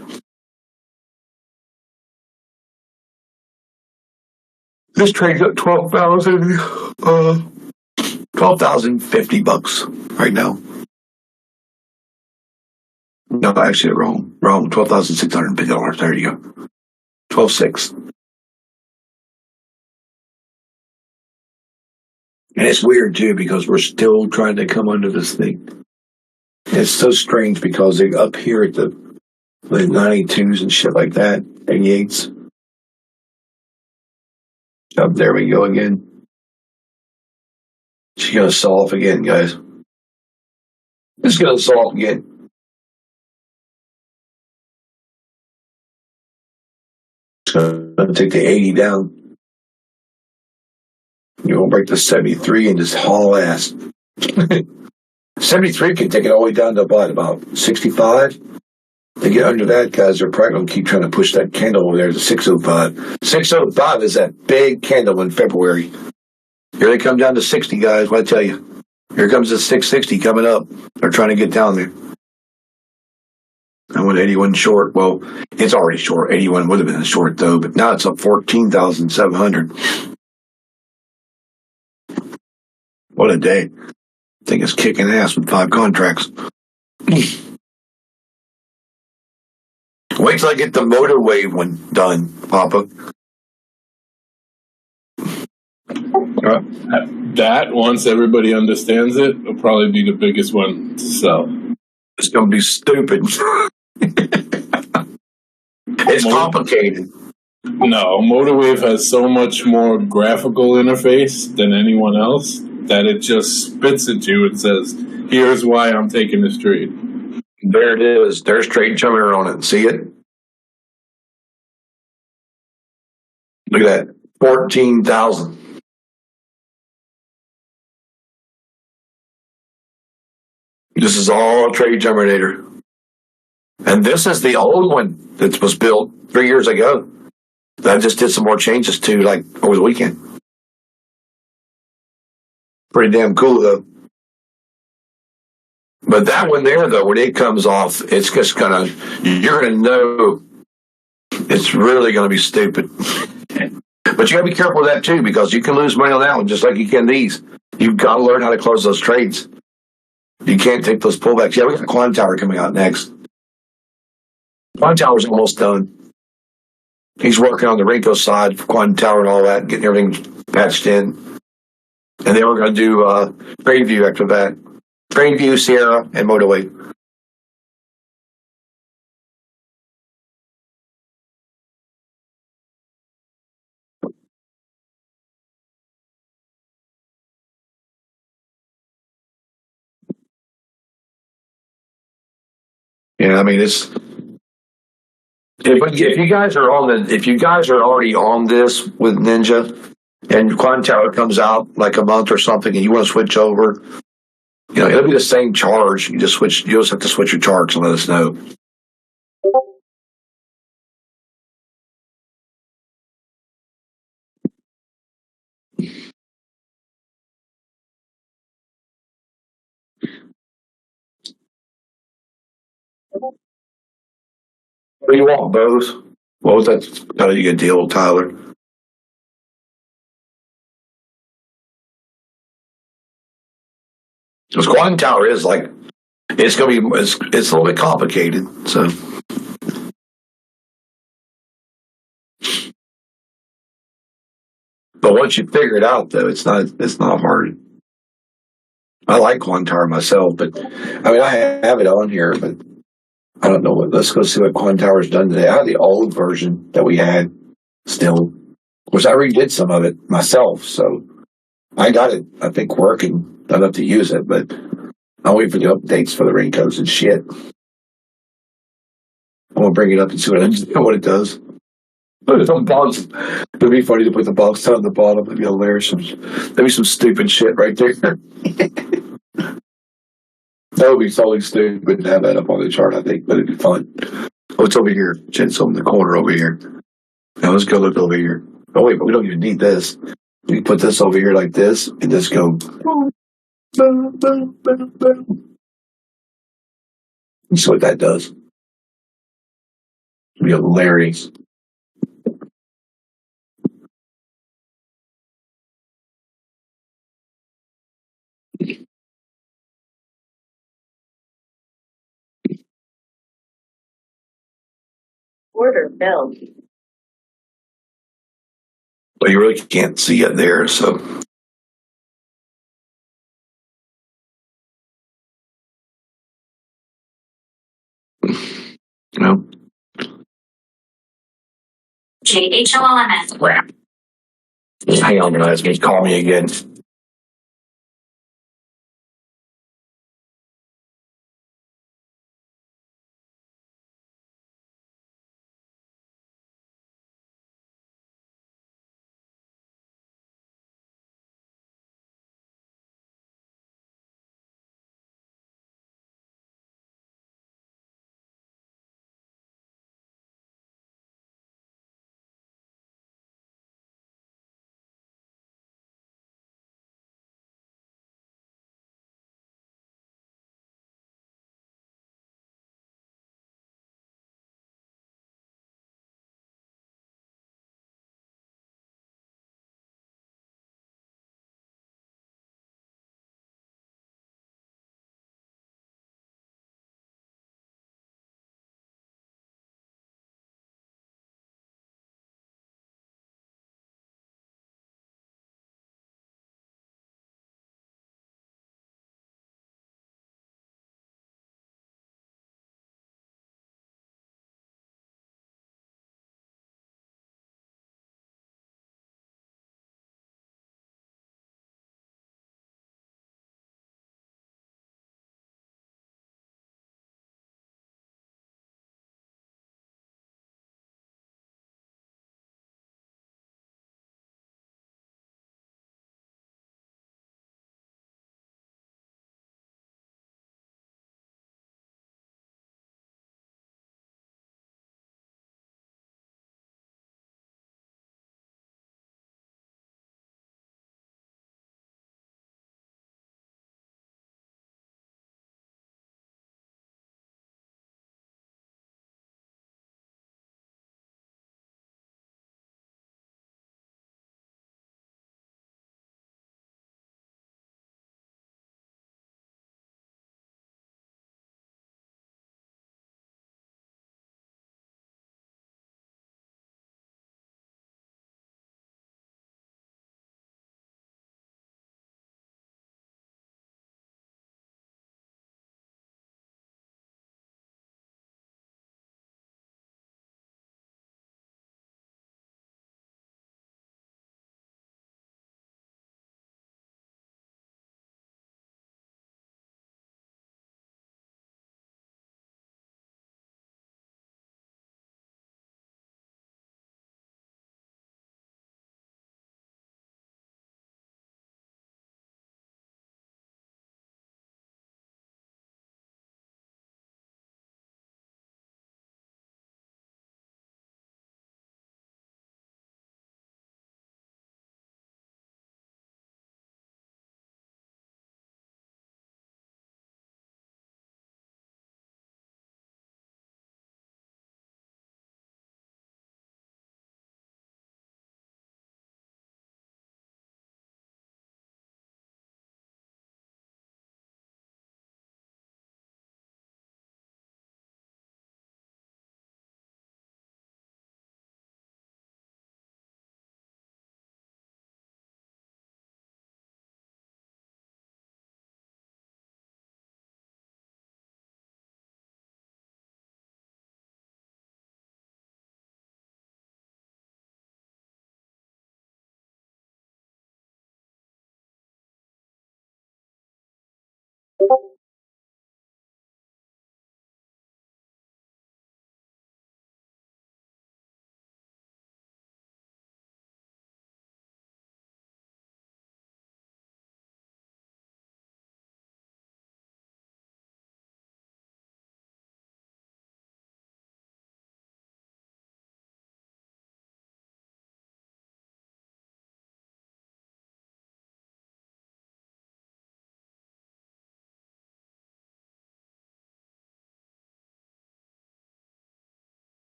This trade's at $12,050 right now. No, actually wrong. $12,650. There you go. 12.6. And it's weird too, because we're still trying to come under this thing. It's so strange because they're up here at the 92s and shit like that, 88s. Up there we go again. She's gonna sell off again, guys. It's gonna sell off again. It's gonna take the 80 down. You're going to break the 73 and just haul ass. 73 can take it all the way down to about 65. They get under that, guys, they're probably going to keep trying to push that candle over there to 605. 605 is that big candle in February. Here they come down to 60, guys, what I tell you. Here comes the 660 coming up. They're trying to get down there. I went 81 short. Well, it's already short. 81 would have been short, though, but now it's up 14,700. What a day. I think it's kicking ass with 5 contracts. Wait till I get the motor wave one done, Papa. That, once everybody understands it, will probably be the biggest one to sell. It's going to be stupid. It's complicated. No, MotorWave has so much more graphical interface than anyone else that it just spits at you and says, here's why I'm taking this trade. There it is. There's trade terminator on it. See it? Look at that. 14,000. This is all trade terminator. And this is the old one that was built 3 years ago. I just did some more changes to, like, over the weekend. Pretty damn cool, though. But that one there, though, when it comes off, it's just gonna, you're gonna know it's really gonna be stupid. But you gotta be careful with that, too, because you can lose money on that one just like you can these. You've got to learn how to close those trades. You can't take those pullbacks. Yeah, we got Quantum Tower coming out next. Quantum Tower's almost done. He's working on the Renko side for Quantum Tower and all that, getting everything patched in. And then we're going to do TradeView after that. TradeView, Sierra, and MotorWave. Yeah, I mean, it's if you guys are already on this with Ninja, and Quantum Tower comes out like a month or something, and you want to switch over, you know, it'll be the same charge. You just have to switch your charts and let us know. What do you want, Bose? What was that? How did you get a deal with Tyler? Because Quantum Tower is like, it's going to be, it's a little bit complicated. So, but once you figure it out, though, it's not hard. I like Quantum Tower myself, but I mean, I have it on here, but I don't know. Let's go see what Quantum Tower's done today. I have the old version that we had still. which I redid some of it myself. So I got it, I think, working enough to use it, but I'll wait for the updates for the raincoats and shit. I'm gonna bring it up and see what it does. Put it on box. It'd be funny to put the box on the bottom. It'd be hilarious. There'd be some stupid shit right there. That would be totally stupid to have that up on the chart, I think, but it'd be fun. Oh, it's over here. It's in the corner over here. Now let's go look over here. Oh wait, but we don't even need this. We can put this over here like this and just go. Boom, boom, boom, boom. See what that does. It'd be hilarious. Order filled. But you really can't see it there, so. No. JHLLMS. Crap. Hang on, guys. Call me again.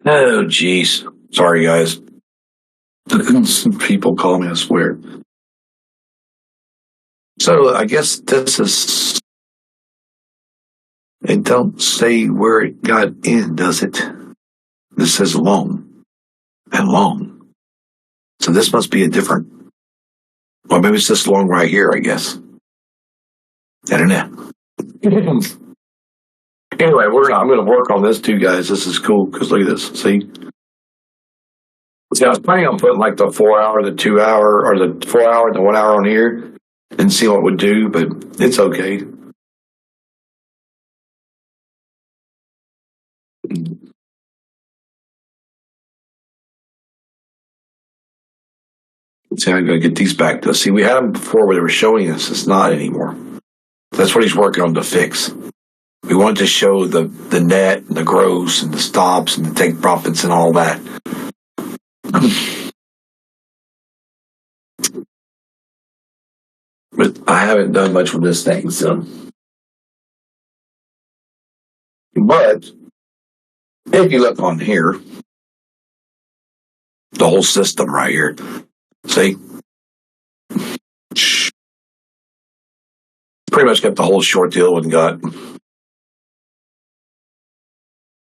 Oh, jeez. Sorry, guys. Some people call me, I swear. So I guess this is. It don't say where it got in, does it? This says long and long. So this must be a different. Well, maybe it's this long right here, I guess. I don't know. Anyway, I'm going to work on this too, guys. This is cool because look at this. See, I was planning on putting like the 4 hour, the 2 hour, or the 4 hour, and the 1 hour on here, and see what it would do. But it's okay. See, I'm going to get these back to. See, we had them before where they were showing us. It's not anymore. That's what he's working on to fix. We want to show the net and the gross and the stops and the take profits and all that. But I haven't done much with this thing, so. But if you look on here, the whole system right here, see? Pretty much got the whole short deal and got.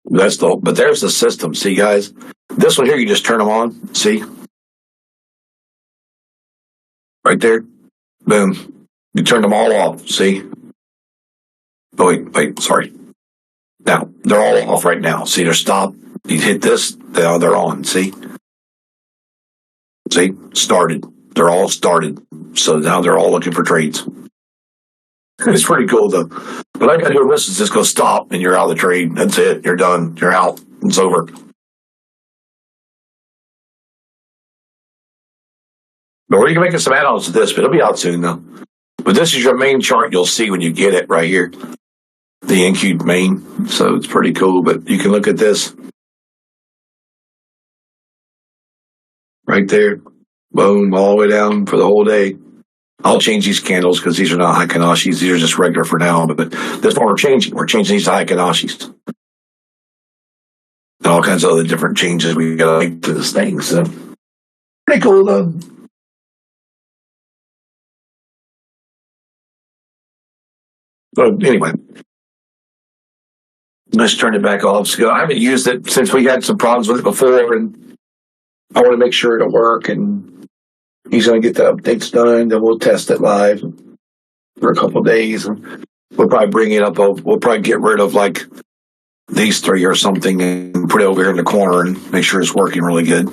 But there's the system. See, guys? This one here, you just turn them on. See? Right there. Boom. You turn them all off. See? Oh, wait, sorry. Now, they're all off right now. See, they're stopped. You hit this, they're on. See? See? Started. They're all started. So now they're all looking for trades. It's pretty cool, though. But I got to do this is just go stop, and you're out of the trade. That's it. You're done. You're out. It's over. Or you can make some add-ons to this, but it'll be out soon, though. But this is your main chart you'll see when you get it right here. The NQ main. So it's pretty cool, but you can look at this. Right there. Boom, all the way down for the whole day. I'll change these candles because these are not Heikinashis. These are just regular for now. But that's what we're changing. We're changing these to Heikinashis. And all kinds of other different changes we got to make to this thing. So pretty cool, though. So anyway, let's turn it back off. So I haven't used it since we had some problems with it before, and I want to make sure it'll work. And he's going to get the updates done, then we'll test it live for a couple of days. And we'll probably bring it up. We'll probably get rid of like these three or something and put it over here in the corner and make sure it's working really good.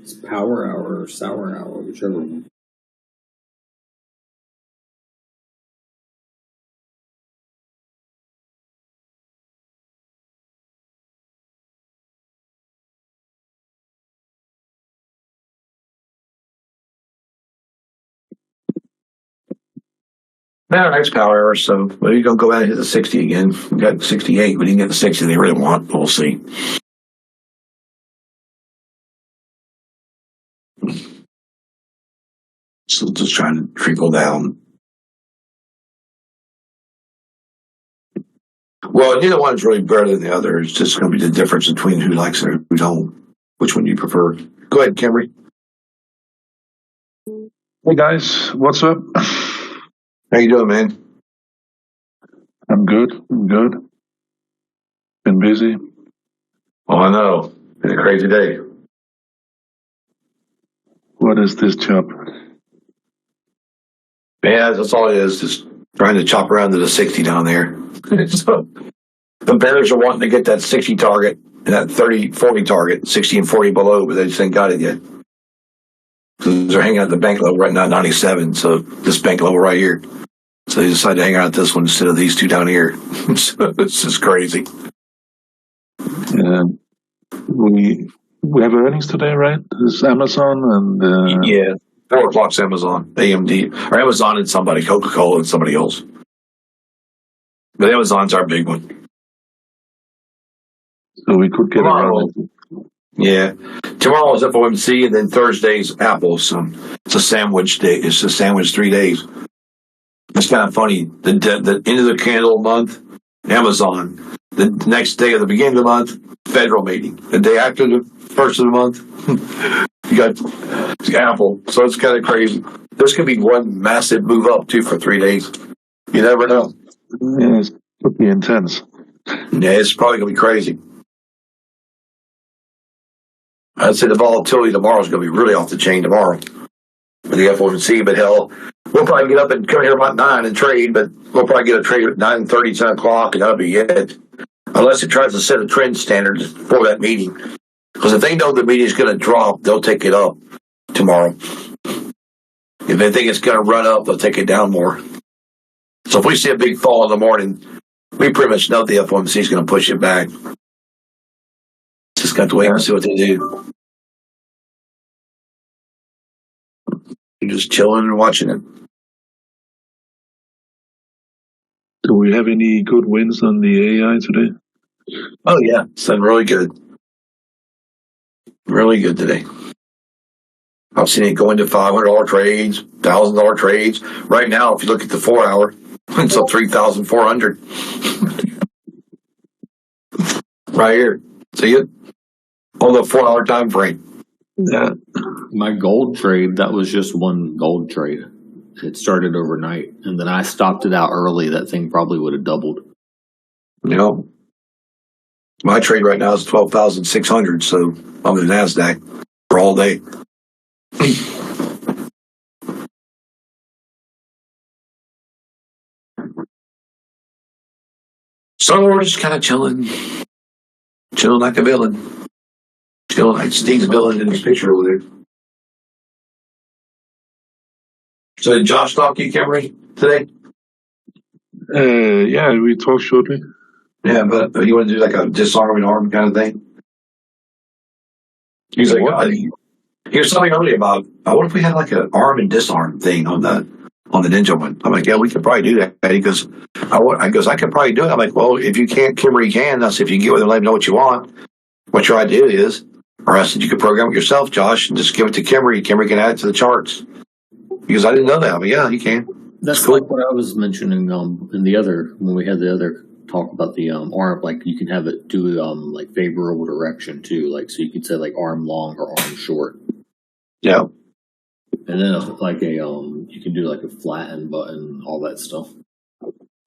It's power hour or sour hour, whichever one. Now, next power hour, so we're going to go out and hit the 60 again. We got 68. We didn't get the 60 they really want. We'll see. So just trying to trickle down. Well, neither one's really better than the other. It's just going to be the difference between who likes it or who don't. Which one you prefer? Go ahead, Camry. Hey guys, what's up? How you doing, man? I'm good. Been busy. Oh, I know. Been a crazy day. What is this job? Yeah, that's all it is. Just trying to chop around to the 60 down there. So, the bears are wanting to get that 60 target and that 30-40 target, 60 and 40 below, but they just ain't got it yet. Because they're hanging out at the bank level right now, 97. So this bank level right here. So they decided to hang out at this one instead of these two down here. So it's just crazy. We have earnings today, right? It's Amazon and Yeah. 4 o'clock's Amazon, AMD, or Amazon and somebody, Coca-Cola and somebody else. But Amazon's our big one. So we could get Tomorrow. around. Yeah. Tomorrow is FOMC, and then Thursday's Apple. So it's a sandwich day. It's a sandwich 3 days. It's kind of funny. The end of the candle month, Amazon. The next day of the beginning of the month, federal meeting. The day after the first of the month, you got Apple. So it's kind of crazy. There's going to be one massive move up, too, for 3 days. You never know. Yeah, it could be intense. Yeah, it's probably going to be crazy. I'd say the volatility tomorrow is going to be really off the chain tomorrow with the FOMC. But hell, we'll probably get up and come here about 9 and trade, but we'll probably get a trade at 9:30, 10 o'clock, and that'll be it. Unless it tries to set a trend standard for that meeting. Because if they know the meeting is going to drop, they'll take it up tomorrow. If they think it's going to run up, they'll take it down more. So if we see a big fall in the morning, we pretty much know the FOMC is going to push it back. Just got to wait and see what they do. You're just chilling and watching it. Do we have any good wins on the AI today? Oh, yeah. It's done really good. Really good today. I've seen it go into $500 trades, $1,000 trades. Right now, if you look at the 4 hour, it's up 3,400. Right here. See it? On the 4 hour time frame. Yeah. My gold trade, that was just one gold trade. It started overnight, and then I stopped it out early. That thing probably would have doubled. You know, my trade right now is 12,600, so I'm in the NASDAQ for all day. So we're just kind of chilling like a villain. Chilling like Steve's villain in this picture over there. So did Josh talk to you, Camry, today? Yeah, we talked shortly. Yeah, but you want to do like a disarming arm kind of thing? He's like, here's something earlier about, what if we had like an arm and disarm thing on the Ninja one? I'm like, yeah, we could probably do that. He goes, I could probably do it. I'm like, well, if you can't, Kimberly can. I said, if you get with him, let him know what you want, what your idea is. Or I said, you could program it yourself, Josh, and just give it to Kimberly. Kimberly can add it to the charts. Because I didn't know that. But yeah, he can. That's cool. like what I was mentioning in the other, when we had the other talk about the arm, like you can have it do like favorable direction too, like so you could say like arm long or arm short. Yeah. And then like a you can do like a flatten button, all that stuff.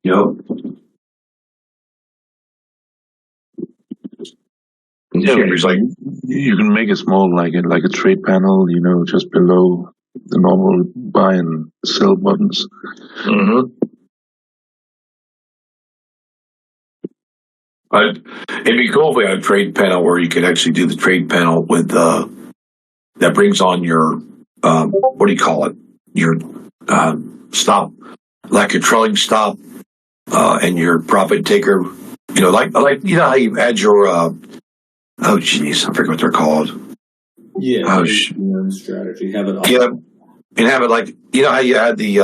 Yep. Yeah, Kimberly's like, you can make it small, like a trade panel, just below the normal buy and sell buttons. mm-hmm. It'd be cool if we had a trade panel where you could actually do the trade panel with that brings on your what do you call it? Your stop, like your trailing stop, and your profit taker. Like how you add your oh geez, I forget what they're called. Yeah, strategy. Have it. Yeah, and have it like how you add the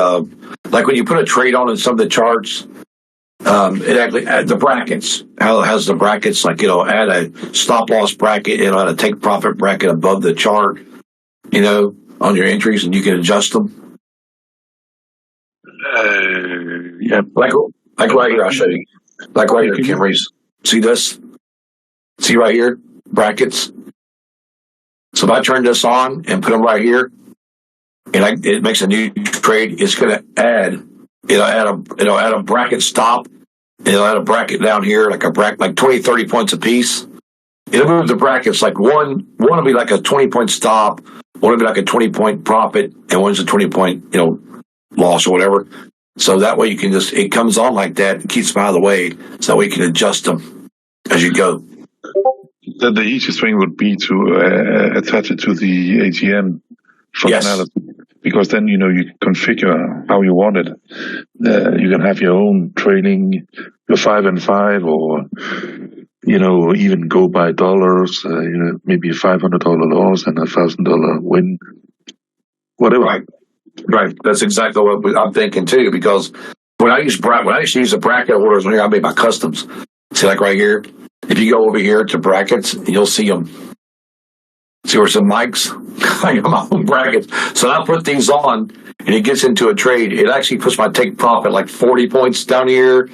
like when you put a trade on in some of the charts. It actually add the brackets. How it has the brackets, like add a stop loss bracket, add a take profit bracket above the chart, on your entries, and you can adjust them. Yeah, like right here. I'll show you. Like right here, Kimberly's. See this? See right here, brackets. So if I turn this on and put them right here, and it makes a new trade, it's going to add. It'll add a bracket stop. It'll add a bracket down here, like 20, 30 points a piece. It'll move the brackets like one will be like a 20-point stop, one will be like a 20-point profit, and one's a 20-point, loss or whatever. So that way it comes on like that and keeps them out of the way, so that way you can adjust them as you go. The easiest thing would be to attach it to the ATM functionality. Yes. Because then, you can configure how you want it. You can have your own trading, your 5 and 5, or, even go by dollars, maybe a $500 loss and a $1,000 win. whatever. Right. That's exactly what I'm thinking too. Because when I used to use the bracket orders on here, I made my customs. See, like right here, if you go over here to brackets, you'll see them. See where some mics? I got my own brackets. So I put these on, and it gets into a trade. It actually puts my take profit like 40 points down here.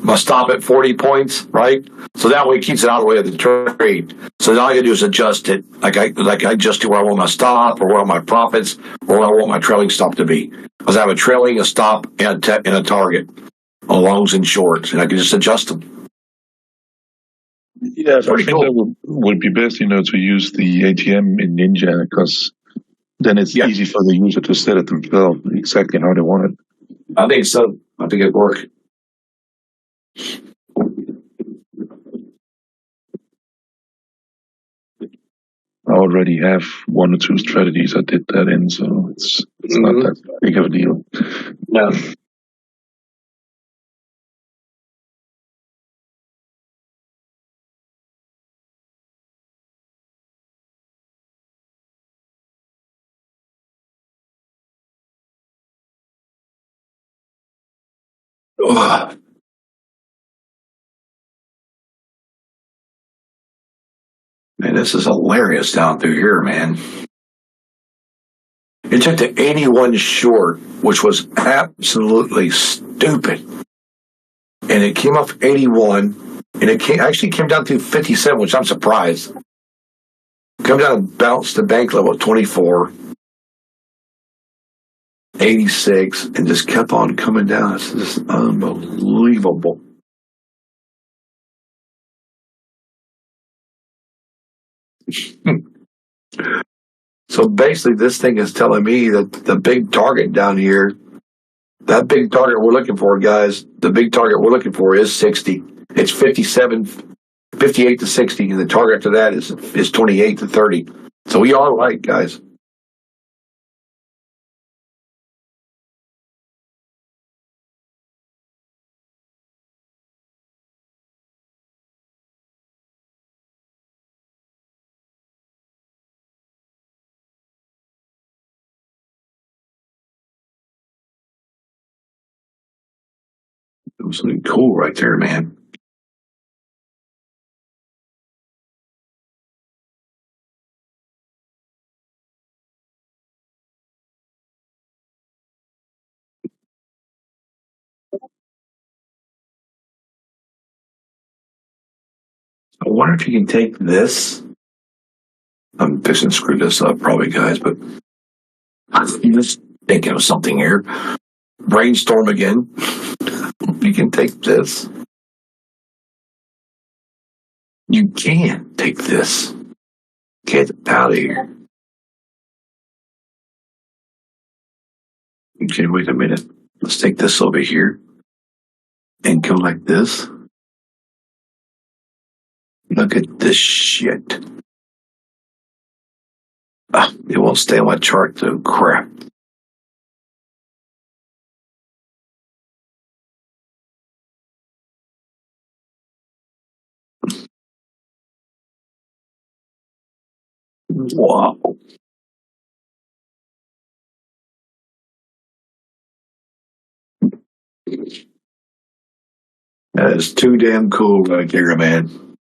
My stop at 40 points, right? So that way it keeps it out of the way of the trade. So all I gotta do is adjust it. Like I adjust it where I want my stop, or where I want my profits, or where I want my trailing stop to be. Because I have a trailing, a stop, and a target on longs and shorts, and I can just adjust them. Yeah, I think cool. that would be best, to use the ATM in Ninja, because then it's easy for the user to set it themselves exactly how they want it. I think so. I think it works. I already have 1 or 2 strategies I did that in, so it's not that big of a deal. No. Ugh. Man, this is hilarious down through here, man. It took the 81 short, which was absolutely stupid. And it came off 81, and it actually came down to 57, which I'm surprised. Come down and bounced the bank level at 24, 86, and just kept on coming down. It's just unbelievable. So basically, this thing is telling me that the big target down here, that big target we're looking for, guys, the big target we're looking for is 60. It's 57, 58 to 60, and the target to that is 28 to 30. So we are right, guys. It was something cool right there, man. I wonder if you can take this. I'm fixing to screw this up, probably, guys, but I'm just thinking of something here. Brainstorm again. You can take this. You can take this. Get out of here. Okay, wait a minute. Let's take this over here and go like this. Look at this shit. It won't stay on my chart, though. Crap. Wow. That is too damn cool right there, man.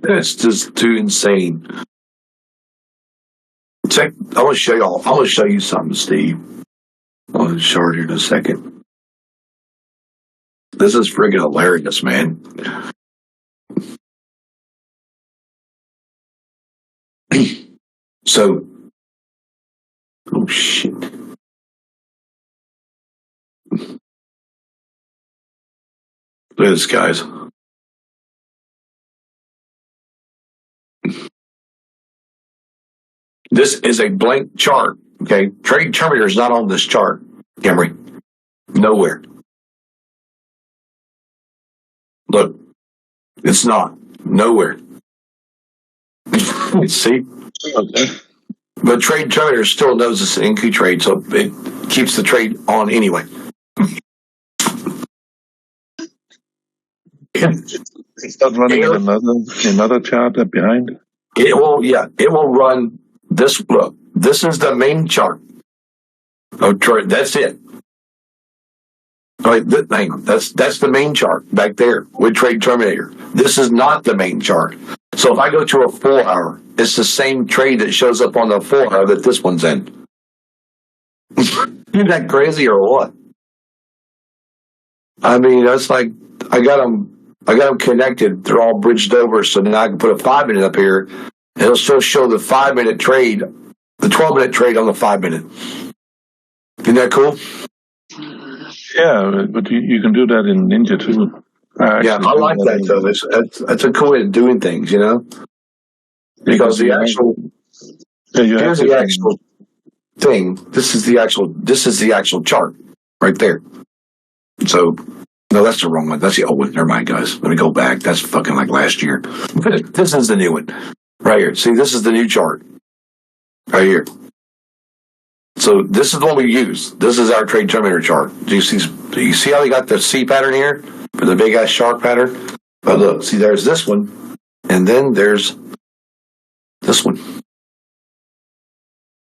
That's just too insane. I'm gonna show y'all. I'm gonna show you something, Steve. I'm gonna show you in a second. This is friggin' hilarious, man. So, oh shit. Look at this, guys. This is a blank chart, okay? Trade Terminator is not on this chart, Emery. Nowhere. Look, it's not. Nowhere. See? Okay. But Trade Terminator still knows it's an NQ trade, so it keeps the trade on anyway. It's not running another chart behind. It will run this. Look, this is the main chart. That's it. Right, hang on. That's the main chart back there with Trade Terminator. This is not the main chart. So if I go to a 4 hour, it's the same trade that shows up on the 4 hour that this one's in. Isn't that crazy or what? I mean, that's like I got them connected. They're all bridged over, so now I can put a 5 minute up here. And it'll still show the 5 minute trade, the 12-minute trade on the 5 minute. Isn't that cool? Yeah, but you can do that in Ninja too. I like that though. That's a cool way of doing things, you know. Because the actual here's the actual thing. This is the actual chart right there. So no, that's the wrong one. That's the old one. Never mind, guys. Let me go back. That's fucking like last year. This is the new one right here. See, this is the new chart right here. So this is the one we use. This is our Trade Terminator chart. Do you see how we got the C pattern here for the big ass shark pattern? But look, see, there's this one, and then there's this one.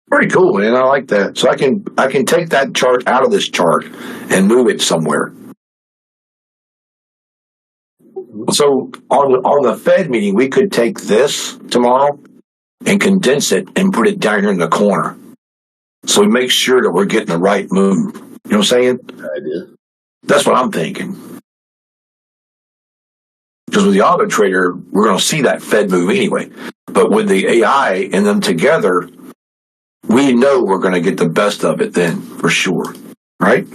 Pretty cool, man. I like that. So I can take that chart out of this chart and move it somewhere. So on the Fed meeting, we could take this tomorrow and condense it and put it down here in the corner. So we make sure that we're getting the right move. You know what I'm saying? Good idea. That's what I'm thinking. Because with the auto trader, we're going to see that Fed move anyway. But with the AI and them together, we know we're going to get the best of it then, for sure. Right?